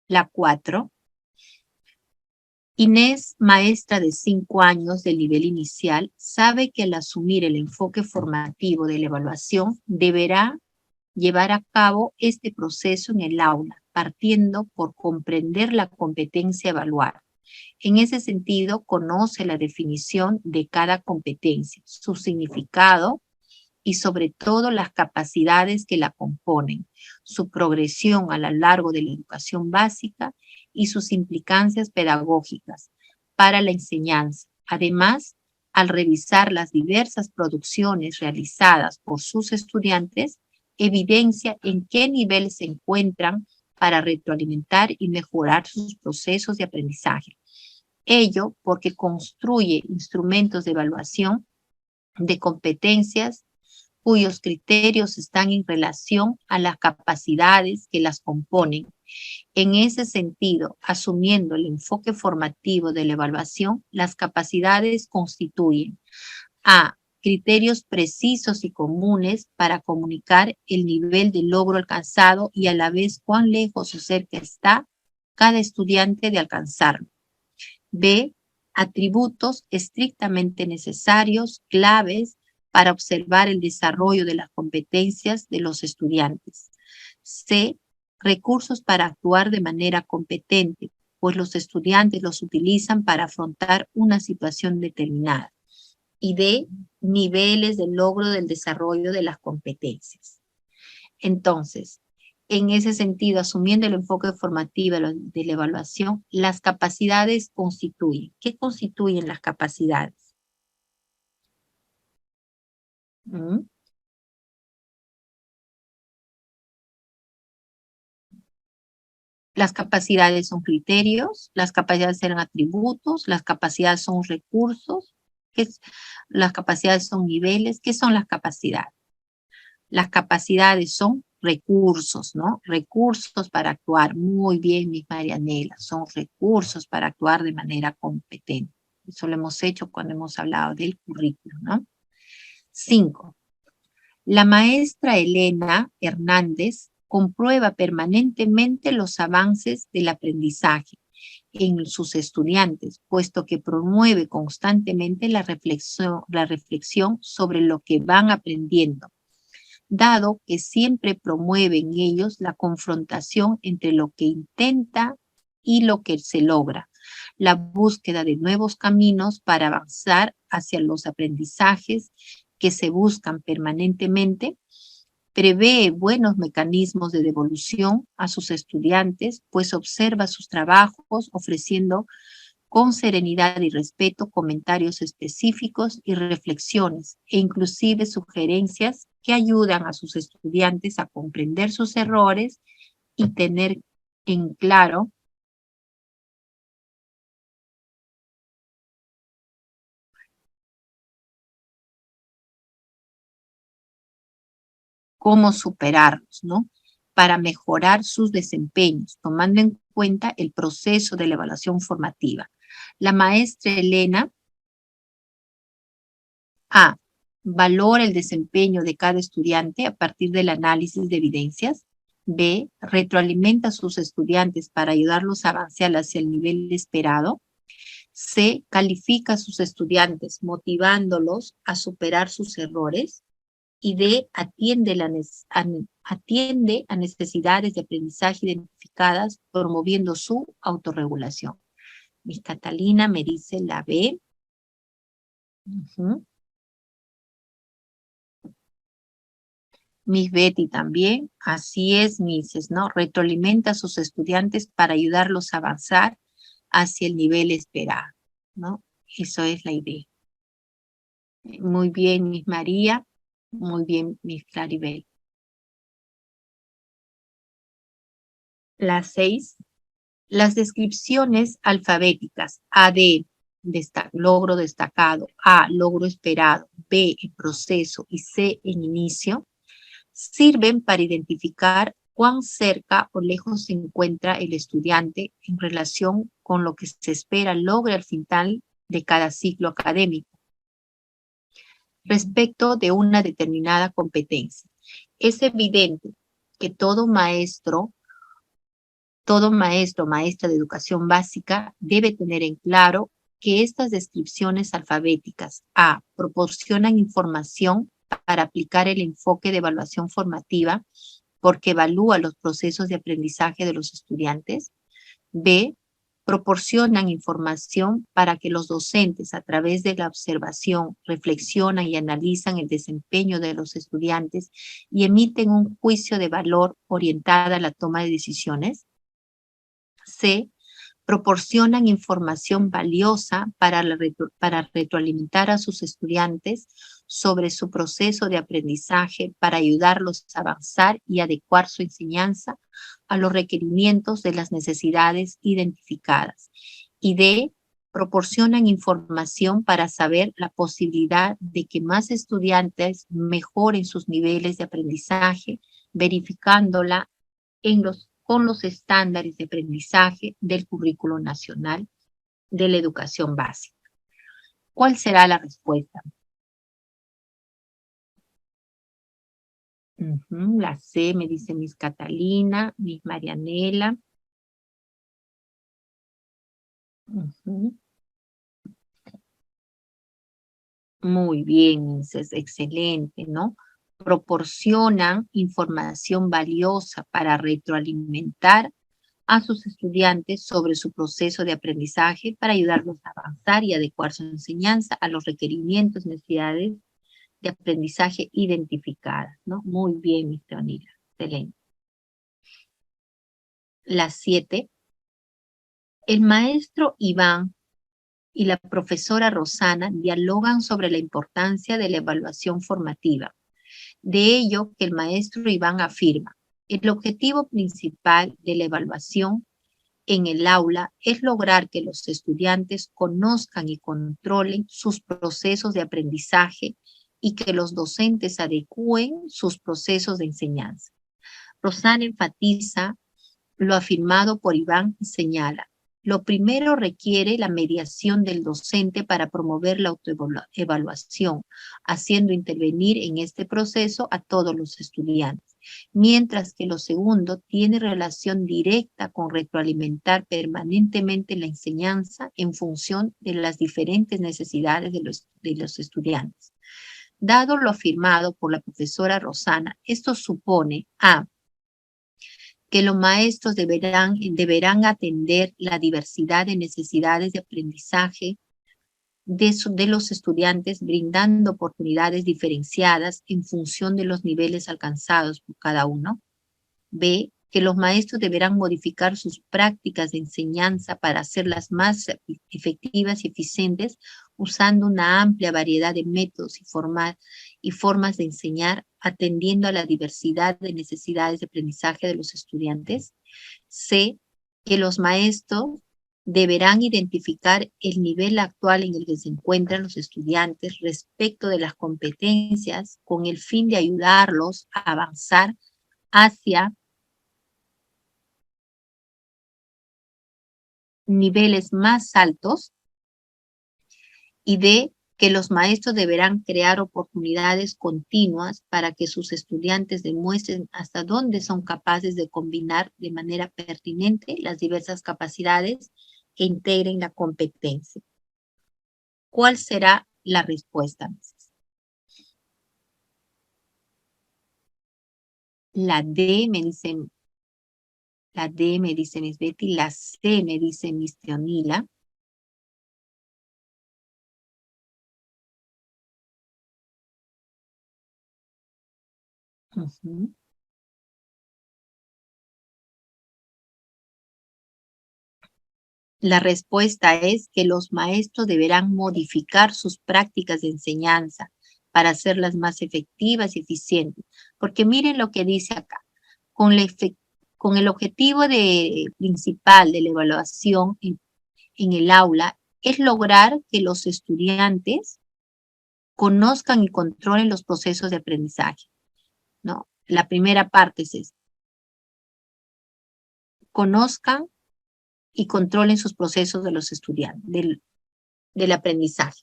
La 4. Inés, maestra de 5 años del nivel inicial, sabe que al asumir el enfoque formativo de la evaluación deberá llevar a cabo este proceso en el aula, partiendo por comprender la competencia a evaluar. En ese sentido, conoce la definición de cada competencia, su significado y sobre todo las capacidades que la componen, su progresión a lo largo de la educación básica y sus implicancias pedagógicas para la enseñanza. Además, al revisar las diversas producciones realizadas por sus estudiantes, evidencia en qué nivel se encuentran para retroalimentar y mejorar sus procesos de aprendizaje. Ello porque construye instrumentos de evaluación de competencias cuyos criterios están en relación a las capacidades que las componen. En ese sentido, asumiendo el enfoque formativo de la evaluación, las capacidades constituyen a criterios precisos y comunes para comunicar el nivel de logro alcanzado y a la vez cuán lejos o cerca está cada estudiante de alcanzarlo. B, atributos estrictamente necesarios, claves, para observar el desarrollo de las competencias de los estudiantes. C, recursos para actuar de manera competente, pues los estudiantes los utilizan para afrontar una situación determinada. Y D, niveles de logro del desarrollo de las competencias. Entonces, en ese sentido, asumiendo el enfoque formativo de la evaluación, las capacidades constituyen. ¿Qué constituyen las capacidades? ¿Mm? Las capacidades son criterios, las capacidades eran atributos, las capacidades son recursos, las capacidades son niveles. ¿Qué son las capacidades? Las capacidades son recursos, ¿no? Recursos para actuar. Muy bien, mis Marianela, son recursos para actuar de manera competente. Eso lo hemos hecho cuando hemos hablado del currículum, ¿no? 5. La maestra Elena Hernández comprueba permanentemente los avances del aprendizaje en sus estudiantes, puesto que promueve constantemente la reflexión sobre lo que van aprendiendo, dado que siempre promueve en ellos la confrontación entre lo que intenta y lo que se logra, la búsqueda de nuevos caminos para avanzar hacia los aprendizajes que se buscan permanentemente. Prevé buenos mecanismos de devolución a sus estudiantes, pues observa sus trabajos ofreciendo con serenidad y respeto comentarios específicos y reflexiones e inclusive sugerencias que ayudan a sus estudiantes a comprender sus errores y tener en claro cómo superarlos, ¿no? Para mejorar sus desempeños, tomando en cuenta el proceso de la evaluación formativa. La maestra Elena A, valora el desempeño de cada estudiante a partir del análisis de evidencias. B, retroalimenta a sus estudiantes para ayudarlos a avanzar hacia el nivel esperado. C, califica a sus estudiantes motivándolos a superar sus errores. Y D, atiende a necesidades de aprendizaje identificadas, promoviendo su autorregulación. Miss Catalina me dice la B. Miss Betty también. Así es, Misses, ¿no? Retroalimenta a sus estudiantes para ayudarlos a avanzar hacia el nivel esperado, ¿no? Eso es la idea. Muy bien, Miss María. Muy bien, Miss Claribel. La 6. Las descripciones alfabéticas. A de logro destacado, A, logro esperado, B, el proceso y C, en inicio, sirven para identificar cuán cerca o lejos se encuentra el estudiante en relación con lo que se espera logre al final de cada ciclo académico respecto de una determinada competencia. Es evidente que todo maestro, maestra de educación básica debe tener en claro que estas descripciones alfabéticas A, proporcionan información para aplicar el enfoque de evaluación formativa porque evalúa los procesos de aprendizaje de los estudiantes. B, proporcionan información para que los docentes a través de la observación reflexionan y analizan el desempeño de los estudiantes y emiten un juicio de valor orientada a la toma de decisiones. C, proporcionan información valiosa para retroalimentar a sus estudiantes sobre su proceso de aprendizaje para ayudarlos a avanzar y adecuar su enseñanza a los requerimientos de las necesidades identificadas. Y D, proporcionan información para saber la posibilidad de que más estudiantes mejoren sus niveles de aprendizaje, verificándola con los estándares de aprendizaje del Currículo Nacional de la Educación Básica. ¿Cuál será la respuesta? La C, me dice Miss Catalina, Miss Marianela. Muy bien, es excelente, ¿no? Proporcionan información valiosa para retroalimentar a sus estudiantes sobre su proceso de aprendizaje para ayudarlos a avanzar y adecuar su enseñanza a los requerimientos, necesidades de aprendizaje identificadas, ¿no? Muy bien, Miss Teonila, excelente. La 7. El maestro Iván y la profesora Rosana dialogan sobre la importancia de la evaluación formativa. De ello que el maestro Iván afirma, el objetivo principal de la evaluación en el aula es lograr que los estudiantes conozcan y controlen sus procesos de aprendizaje y que los docentes adecúen sus procesos de enseñanza. Rosana enfatiza lo afirmado por Iván y señala, lo primero requiere la mediación del docente para promover la autoevaluación, haciendo intervenir en este proceso a todos los estudiantes, mientras que lo segundo tiene relación directa con retroalimentar permanentemente la enseñanza en función de las diferentes necesidades de los estudiantes. Dado lo afirmado por la profesora Rosana, esto supone a que los maestros deberán atender la diversidad de necesidades de aprendizaje de los estudiantes, brindando oportunidades diferenciadas en función de los niveles alcanzados por cada uno. B, que los maestros deberán modificar sus prácticas de enseñanza para hacerlas más efectivas y eficientes, usando una amplia variedad de métodos y formas de enseñar, atendiendo a la diversidad de necesidades de aprendizaje de los estudiantes. C, que los maestros deberán identificar el nivel actual en el que se encuentran los estudiantes respecto de las competencias con el fin de ayudarlos a avanzar hacia niveles más altos, y D, que los maestros deberán crear oportunidades continuas para que sus estudiantes demuestren hasta dónde son capaces de combinar de manera pertinente las diversas capacidades que integren la competencia. ¿Cuál será la respuesta? La D me dice, Miss Betty, la C me dice Miss Teonila. Ujú. La respuesta es que los maestros deberán modificar sus prácticas de enseñanza para hacerlas más efectivas y eficientes. Porque miren lo que dice acá. Con, con el objetivo principal de la evaluación en el aula es lograr que los estudiantes conozcan y controlen los procesos de aprendizaje, ¿no? La primera parte es esta. Conozcan y controlen sus procesos de los estudiantes, del aprendizaje.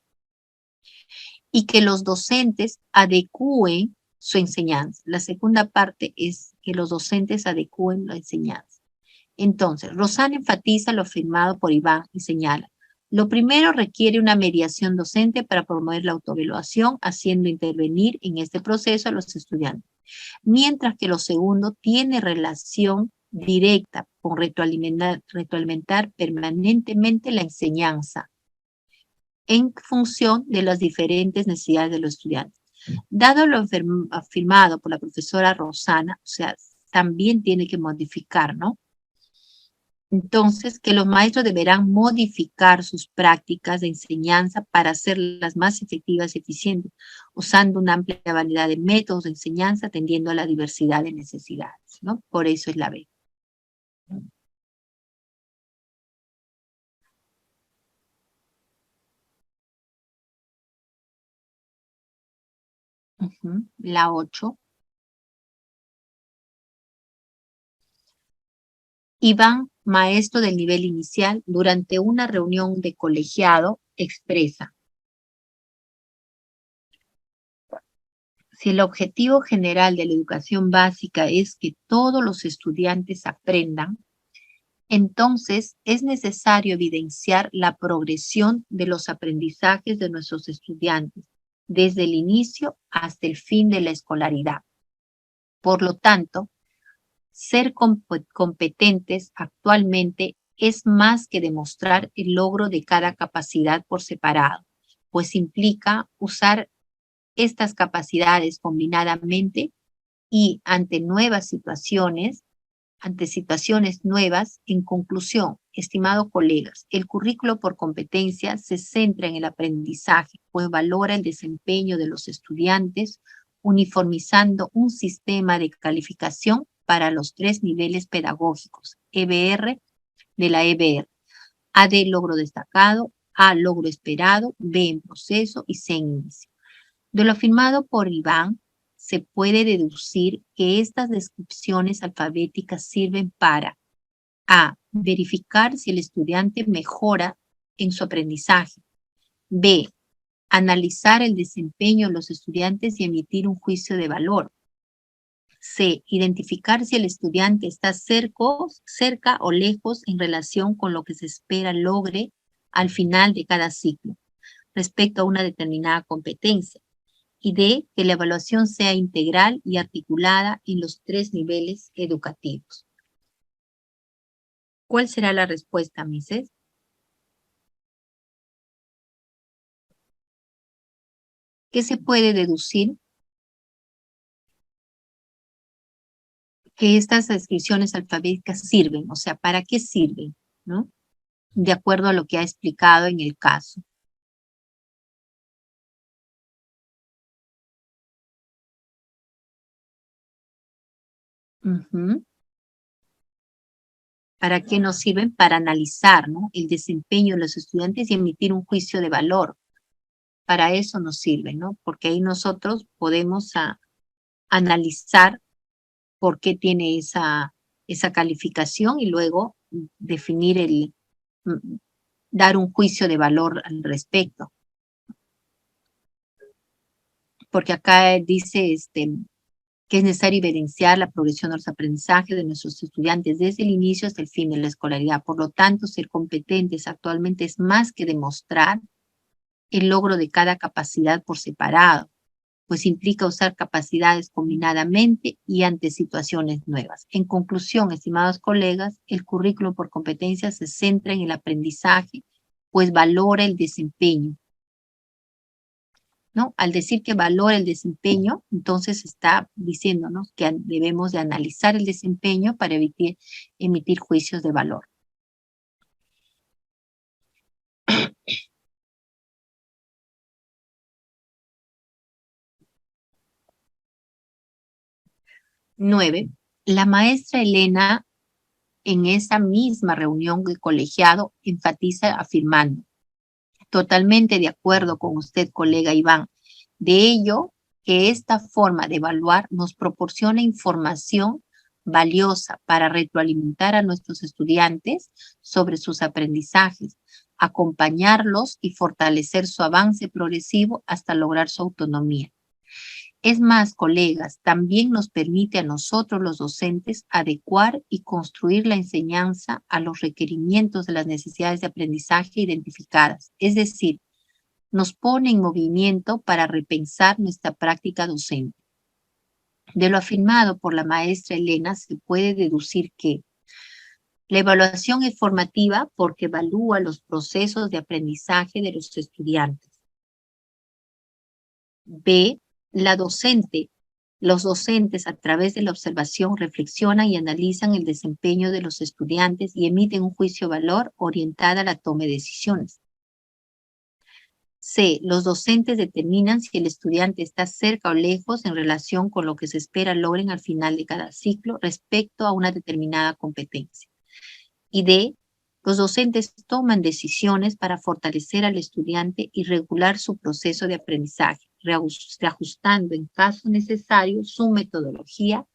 Y que los docentes adecúen su enseñanza. La segunda parte es que los docentes adecúen la enseñanza. Entonces, Rosana enfatiza lo afirmado por Iván y señala: lo primero requiere una mediación docente para promover la autoevaluación, haciendo intervenir en este proceso a los estudiantes. Mientras que lo segundo tiene relación directa con retroalimentar permanentemente la enseñanza en función de las diferentes necesidades de los estudiantes. Dado lo afirmado por la profesora Rosana, o sea, también tiene que modificar, ¿no? Entonces, que los maestros deberán modificar sus prácticas de enseñanza para hacerlas más efectivas y eficientes, usando una amplia variedad de métodos de enseñanza, atendiendo a la diversidad de necesidades, ¿no? Por eso es la B. La 8. Iván, maestro del nivel inicial, durante una reunión de colegiado, expresa: si el objetivo general de la educación básica es que todos los estudiantes aprendan, entonces es necesario evidenciar la progresión de los aprendizajes de nuestros estudiantes desde el inicio hasta el fin de la escolaridad. Por lo tanto, ser competentes actualmente es más que demostrar el logro de cada capacidad por separado, pues implica usar estas capacidades combinadamente y ante situaciones nuevas. En conclusión, estimados colegas, el currículo por competencia se centra en el aprendizaje, pues valora el desempeño de los estudiantes, uniformizando un sistema de calificación para los 3 niveles pedagógicos, EBR de la EBR. A de logro destacado, A logro esperado, B en proceso y C en inicio. De lo afirmado por Iván, se puede deducir que estas descripciones alfabéticas sirven para: A, verificar si el estudiante mejora en su aprendizaje; B, analizar el desempeño de los estudiantes y emitir un juicio de valor; C, identificar si el estudiante está cerca o lejos en relación con lo que se espera logre al final de cada ciclo respecto a una determinada competencia; y D, que la evaluación sea integral y articulada en los 3 niveles educativos. ¿Cuál será la respuesta, Mises? ¿Qué se puede deducir? Que estas descripciones alfabéticas sirven, o sea, ¿para qué sirven? ¿No? De acuerdo a lo que ha explicado en el caso. ¿Para qué nos sirven? Para analizar, ¿no?, el desempeño de los estudiantes y emitir un juicio de valor. Para eso nos sirven, ¿no? Porque ahí nosotros podemos analizar por qué tiene esa calificación y luego definir dar un juicio de valor al respecto. Porque acá dice que es necesario evidenciar la progresión de los aprendizajes de nuestros estudiantes desde el inicio hasta el fin de la escolaridad. Por lo tanto, ser competentes actualmente es más que demostrar el logro de cada capacidad por separado, pues implica usar capacidades combinadamente y ante situaciones nuevas. En conclusión, estimados colegas, el currículum por competencias se centra en el aprendizaje, pues valora el desempeño, ¿no? Al decir que valora el desempeño, entonces está diciéndonos que debemos de analizar el desempeño para emitir juicios de valor. Nueve, la maestra Elena en esa misma reunión del colegiado enfatiza afirmando: totalmente de acuerdo con usted, colega Iván. De ello, que esta forma de evaluar nos proporciona información valiosa para retroalimentar a nuestros estudiantes sobre sus aprendizajes, acompañarlos y fortalecer su avance progresivo hasta lograr su autonomía. Es más, colegas, también nos permite a nosotros los docentes adecuar y construir la enseñanza a los requerimientos de las necesidades de aprendizaje identificadas. Es decir, nos pone en movimiento para repensar nuestra práctica docente. De lo afirmado por la maestra Elena se puede deducir que la evaluación es formativa porque evalúa los procesos de aprendizaje de los estudiantes. B, los docentes a través de la observación reflexionan y analizan el desempeño de los estudiantes y emiten un juicio de valor orientado a la toma de decisiones. C, los docentes determinan si el estudiante está cerca o lejos en relación con lo que se espera logren al final de cada ciclo respecto a una determinada competencia. Y D, los docentes toman decisiones para fortalecer al estudiante y regular su proceso de aprendizaje, reajustando en caso necesario su metodología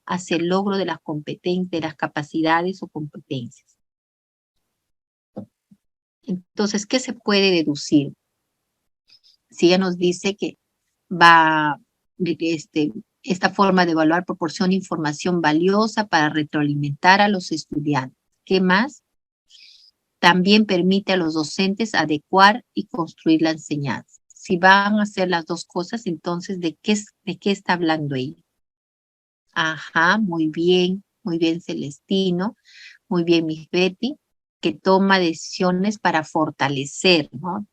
hacia el logro de las competencias, de las capacidades o competencias. Entonces, ¿qué se puede deducir? Si ella nos dice que esta forma de evaluar proporciona información valiosa para retroalimentar a los estudiantes. ¿Qué más? También permite a los docentes adecuar y construir la enseñanza. Si van a hacer las dos cosas, entonces, ¿de qué está hablando ella? Ajá, muy bien Celestino, muy bien Miss Betty, que toma decisiones para fortalecer, ¿no?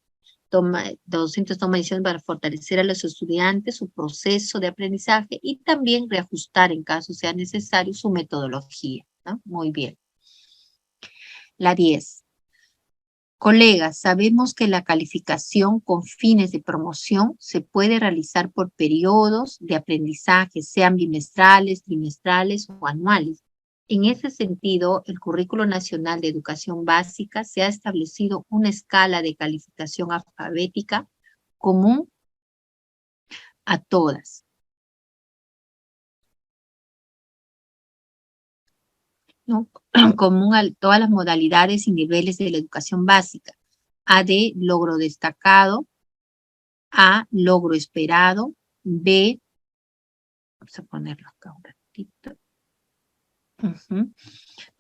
Los docentes toman decisiones para fortalecer a los estudiantes su proceso de aprendizaje y también reajustar en caso sea necesario su metodología, ¿no? Muy bien. La 10. Colegas, sabemos que la calificación con fines de promoción se puede realizar por periodos de aprendizaje, sean bimestrales, trimestrales o anuales. En ese sentido, el Currículo Nacional de Educación Básica se ha establecido una escala de calificación alfabética común a todas. ¿No? Común a todas las modalidades y niveles de la educación básica. A de logro destacado, A, logro esperado, B, vamos a ponerlo acá un ratito,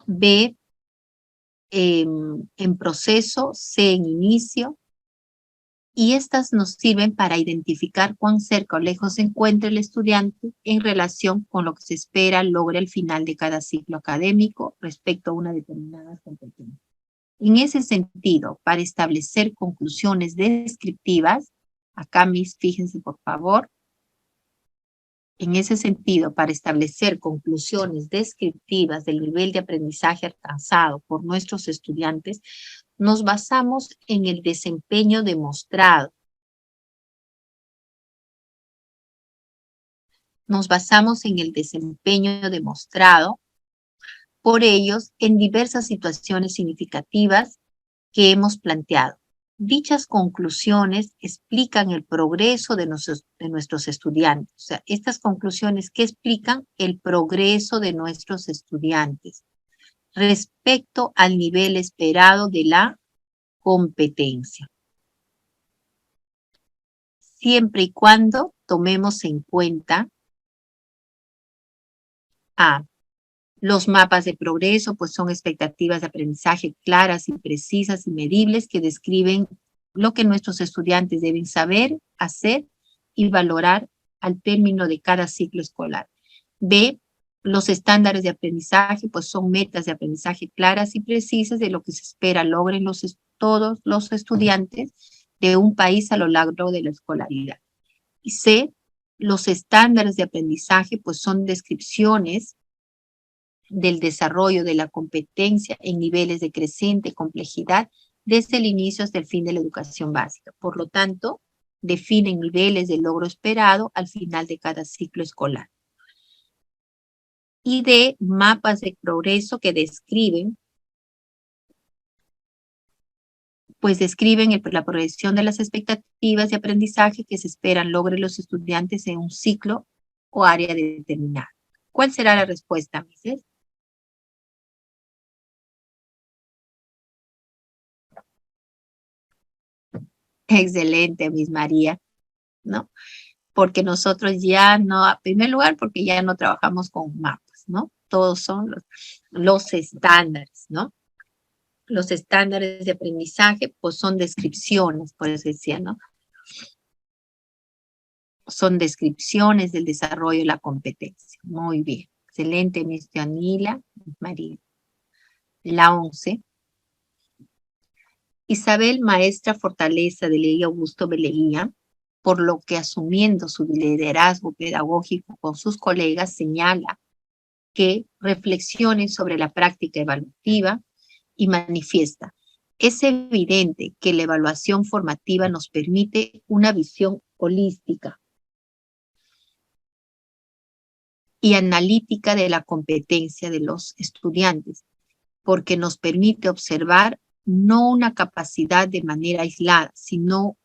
B, en proceso, C, en inicio, y estas nos sirven para identificar cuán cerca o lejos se encuentra el estudiante en relación con lo que se espera logre al final de cada ciclo académico respecto a una determinada competencia. En ese sentido, para establecer conclusiones descriptivas, acá mis, fíjense por favor, en ese sentido, para establecer conclusiones descriptivas del nivel de aprendizaje alcanzado por nuestros estudiantes, nos basamos en el desempeño demostrado. Nos basamos en el desempeño demostrado por ellos en diversas situaciones significativas que hemos planteado. Dichas conclusiones explican el progreso de nuestros estudiantes. O sea, estas conclusiones que explican el progreso de nuestros estudiantes respecto al nivel esperado de la competencia. Siempre y cuando tomemos en cuenta A, los mapas de progreso, pues son expectativas de aprendizaje claras y precisas y medibles que describen lo que nuestros estudiantes deben saber, hacer y valorar al término de cada ciclo escolar. B, los estándares de aprendizaje, pues son metas de aprendizaje claras y precisas de lo que se espera logren todos los estudiantes de un país a lo largo de la escolaridad. Y C, los estándares de aprendizaje, pues son descripciones del desarrollo de la competencia en niveles de creciente complejidad desde el inicio hasta el fin de la educación básica. Por lo tanto, definen niveles de logro esperado al final de cada ciclo escolar. Y de mapas de progreso que describen la progresión de las expectativas de aprendizaje que se esperan logren los estudiantes en un ciclo o área determinada. ¿Cuál será la respuesta, Mises? Excelente, Miss María, ¿no? Porque nosotros ya no, en primer lugar, porque ya no trabajamos con mapas, ¿no? Todos son los estándares, ¿no? Los estándares de aprendizaje, pues son descripciones, por eso decía, ¿no? Son descripciones del desarrollo de la competencia. Muy bien. Excelente, Miss Janila, María. La 11. Isabel, maestra fortaleza de Ley Augusto Beleía, por lo que asumiendo su liderazgo pedagógico con sus colegas, señala que reflexionen sobre la práctica evaluativa y manifiesta. Es evidente que la evaluación formativa nos permite una visión holística y analítica de la competencia de los estudiantes, porque nos permite observar no una capacidad de manera aislada, sino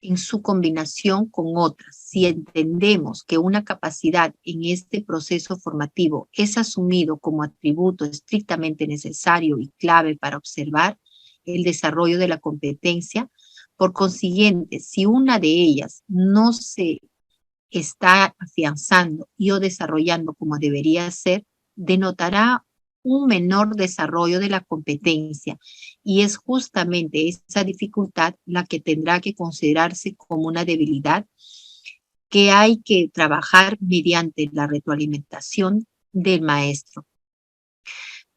en su combinación con otras. Si entendemos que una capacidad en este proceso formativo es asumido como atributo estrictamente necesario y clave para observar el desarrollo de la competencia, por consiguiente, si una de ellas no se está afianzando y o desarrollando como debería ser, denotará un menor desarrollo de la competencia y es justamente esa dificultad la que tendrá que considerarse como una debilidad que hay que trabajar mediante la retroalimentación del maestro.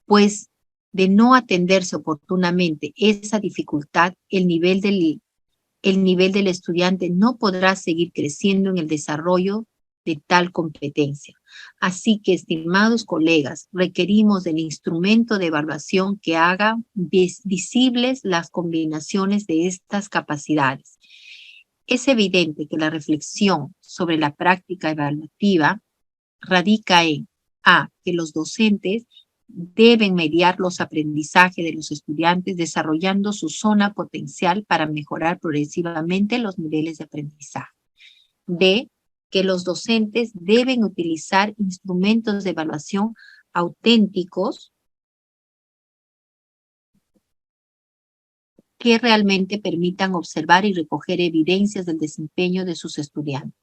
Pues de no atenderse oportunamente esa dificultad, el nivel del estudiante no podrá seguir creciendo en el desarrollo de tal competencia. Así que, estimados colegas, requerimos del instrumento de evaluación que haga visibles las combinaciones de estas capacidades. Es evidente que la reflexión sobre la práctica evaluativa radica en A, que los docentes deben mediar los aprendizajes de los estudiantes desarrollando su zona potencial para mejorar progresivamente los niveles de aprendizaje. B, que los docentes deben utilizar instrumentos de evaluación auténticos que realmente permitan observar y recoger evidencias del desempeño de sus estudiantes.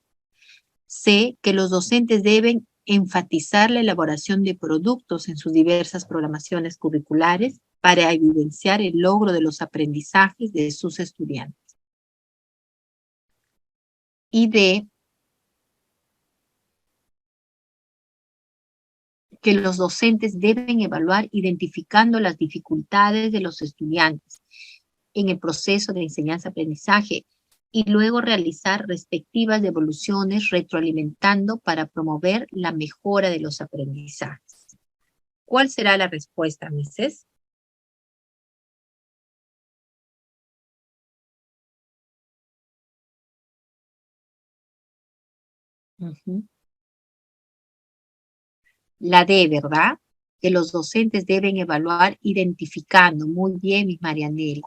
C, que los docentes deben enfatizar la elaboración de productos en sus diversas programaciones curriculares para evidenciar el logro de los aprendizajes de sus estudiantes. Y D, que los docentes deben evaluar identificando las dificultades de los estudiantes en el proceso de enseñanza-aprendizaje y luego realizar respectivas devoluciones retroalimentando para promover la mejora de los aprendizajes. ¿Cuál será la respuesta, Mises? La D, ¿verdad? Que los docentes deben evaluar identificando, muy bien, mis Marianela,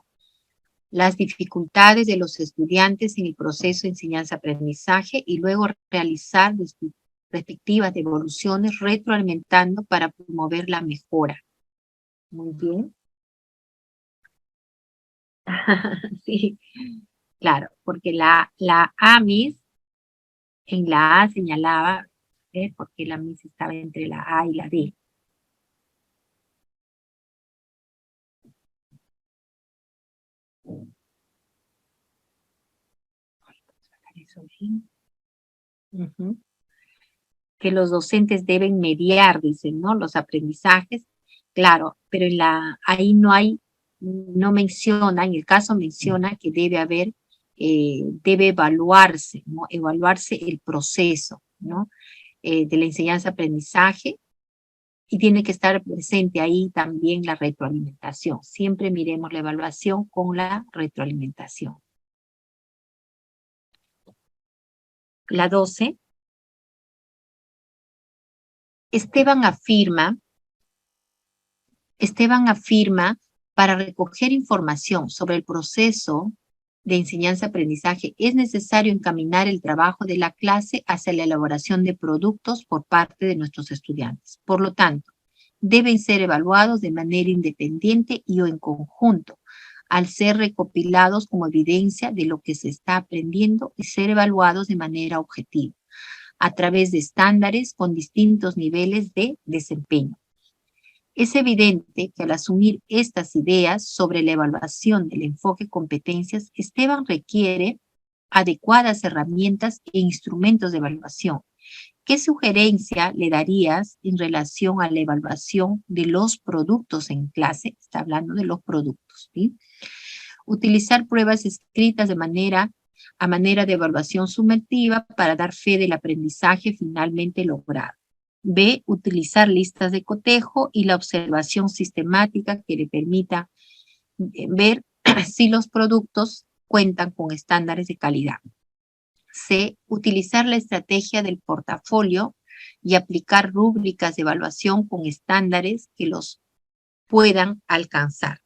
las dificultades de los estudiantes en el proceso de enseñanza-aprendizaje y luego realizar respectivas devoluciones retroalimentando para promover la mejora. Muy bien. Sí, claro, porque la AMIS en la A señalaba, porque la MIS estaba entre la A y la D. Eso bien. Ujú. Que los docentes deben mediar, dicen, ¿no? Los aprendizajes, claro, pero ahí no hay, no menciona, en el caso menciona que debe haber, debe evaluarse, ¿no? Evaluarse el proceso, ¿no? De la enseñanza-aprendizaje y tiene que estar presente ahí también la retroalimentación. Siempre miremos la evaluación con la retroalimentación. La 12. Esteban afirma, para recoger información sobre el proceso de enseñanza-aprendizaje es necesario encaminar el trabajo de la clase hacia la elaboración de productos por parte de nuestros estudiantes. Por lo tanto, deben ser evaluados de manera independiente y o en conjunto, al ser recopilados como evidencia de lo que se está aprendiendo y ser evaluados de manera objetiva, a través de estándares con distintos niveles de desempeño. Es evidente que al asumir estas ideas sobre la evaluación del enfoque competencias, Esteban requiere adecuadas herramientas e instrumentos de evaluación. ¿Qué sugerencia le darías en relación a la evaluación de los productos en clase? Está hablando de los productos, ¿sí? Utilizar pruebas escritas a manera de evaluación sumativa para dar fe del aprendizaje finalmente logrado. B, utilizar listas de cotejo y la observación sistemática que le permita ver si los productos cuentan con estándares de calidad. C, utilizar la estrategia del portafolio y aplicar rúbricas de evaluación con estándares que los puedan alcanzar.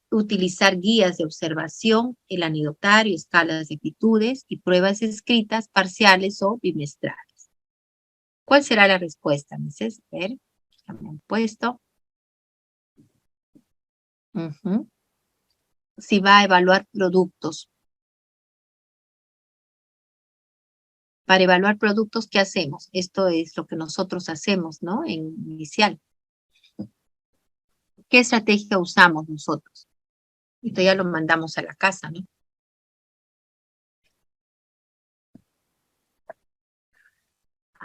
Utilizar guías de observación, el anecdotario, escalas de actitudes y pruebas escritas parciales o bimestrales. ¿Cuál será la respuesta, Mises? A ver, ya me han puesto. Si va a evaluar productos. Para evaluar productos, ¿qué hacemos? Esto es lo que nosotros hacemos, ¿no? En inicial. ¿Qué estrategia usamos nosotros? Esto ya lo mandamos a la casa, ¿no?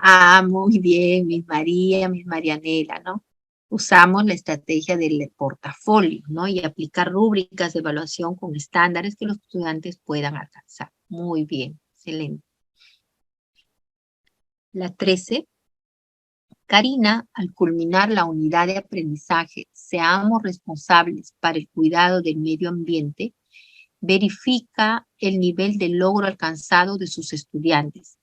Ah, muy bien, Miss María, Miss Marianela, ¿no? Usamos la estrategia del portafolio, ¿no? Y aplicar rúbricas de evaluación con estándares que los estudiantes puedan alcanzar. Muy bien, excelente. La 13. Karina, al culminar la unidad de aprendizaje, seamos responsables para el cuidado del medio ambiente, verifica el nivel de logro alcanzado de sus estudiantes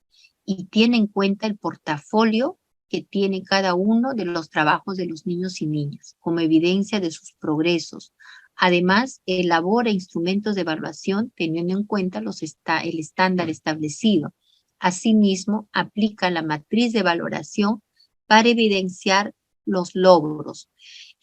y tiene en cuenta el portafolio que tiene cada uno de los trabajos de los niños y niñas como evidencia de sus progresos. Además, elabora instrumentos de evaluación teniendo en cuenta el estándar establecido. Asimismo, aplica la matriz de valoración para evidenciar los logros.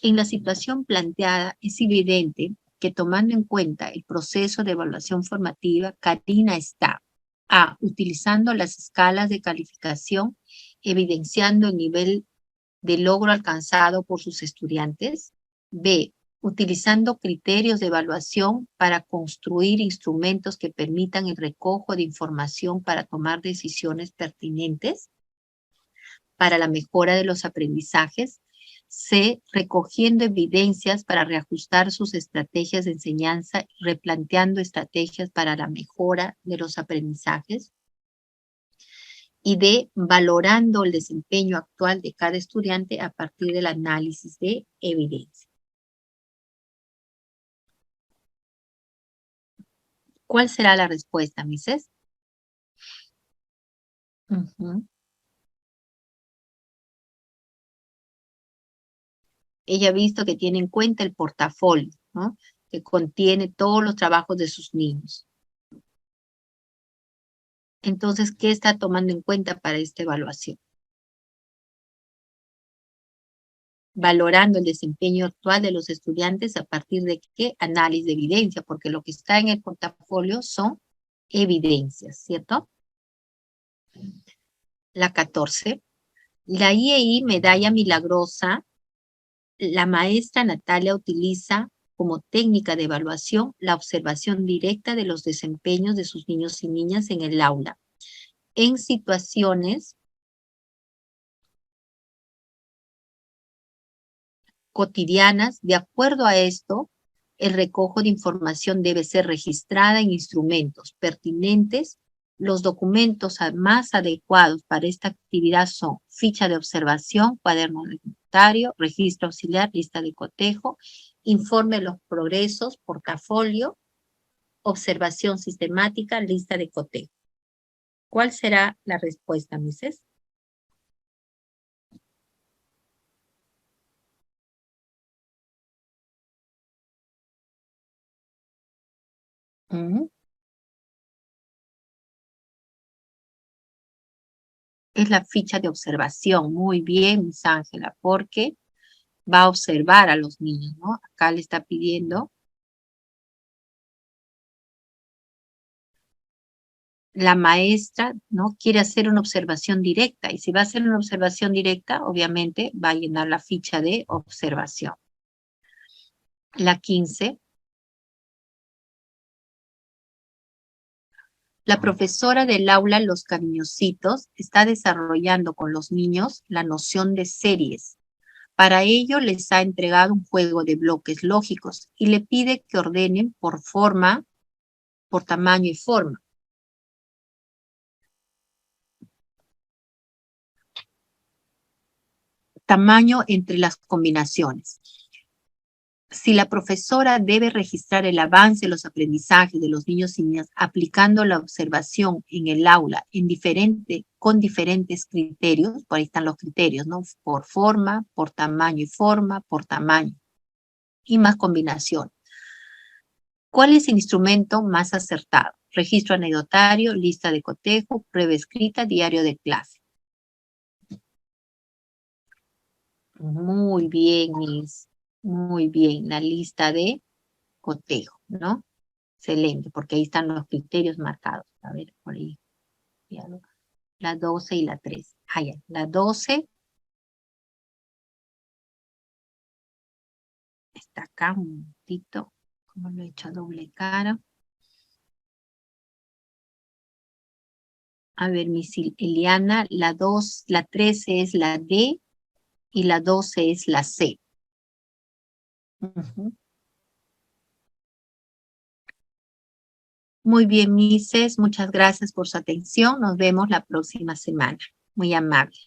En la situación planteada es evidente que tomando en cuenta el proceso de evaluación formativa, Karina está A, utilizando las escalas de calificación, evidenciando el nivel de logro alcanzado por sus estudiantes. B, utilizando criterios de evaluación para construir instrumentos que permitan el recojo de información para tomar decisiones pertinentes para la mejora de los aprendizajes. C, recogiendo evidencias para reajustar sus estrategias de enseñanza, replanteando estrategias para la mejora de los aprendizajes. Y D, valorando el desempeño actual de cada estudiante a partir del análisis de evidencia. ¿Cuál será la respuesta, Mises? Ella ha visto que tiene en cuenta el portafolio, ¿no? Que contiene todos los trabajos de sus niños. Entonces, ¿qué está tomando en cuenta para esta evaluación? Valorando el desempeño actual de los estudiantes a partir de qué análisis de evidencia, porque lo que está en el portafolio son evidencias, ¿cierto? La 14. La IEI Medalla Milagrosa, la maestra Natalia utiliza como técnica de evaluación la observación directa de los desempeños de sus niños y niñas en el aula. en situaciones cotidianas. De acuerdo a esto, el recojo de información debe ser registrada en instrumentos pertinentes. Los documentos más adecuados para esta actividad son ficha de observación, cuaderno de inventario, registro auxiliar, lista de cotejo, informe de los progresos, portafolio, observación sistemática, lista de cotejo. ¿Cuál será la respuesta, Mises? Es la ficha de observación. Muy bien, Miss Ángela, porque va a observar a los niños, ¿no? Acá le está pidiendo la maestra, ¿no? Quiere hacer una observación directa, y si va a hacer una observación directa, obviamente va a llenar la ficha de observación. La 15. La profesora del aula Los Cariñositos está desarrollando con los niños la noción de series. Para ello les ha entregado un juego de bloques lógicos y le pide que ordenen por forma, por tamaño y forma. Tamaño entre las combinaciones. Si la profesora debe registrar el avance de los aprendizajes de los niños y niñas aplicando la observación en el aula con diferentes criterios, por ahí están los criterios, ¿no? Por forma, por tamaño y forma, por tamaño y más combinación. ¿Cuál es el instrumento más acertado? Registro anecdotario, lista de cotejo, prueba escrita, diario de clase. Muy bien, Miss. Muy bien, la lista de cotejo, ¿no? Excelente, porque ahí están los criterios marcados. A ver, por ahí. La 12 y la 13. Ah, ya. La 12 está acá un momentito. Como lo he hecho a doble cara. A ver, Miss Eliana, la 13 es la D y la 12 es la C. Ujú. Muy bien, Mises, muchas gracias por su atención. Nos vemos la próxima semana. Muy amable.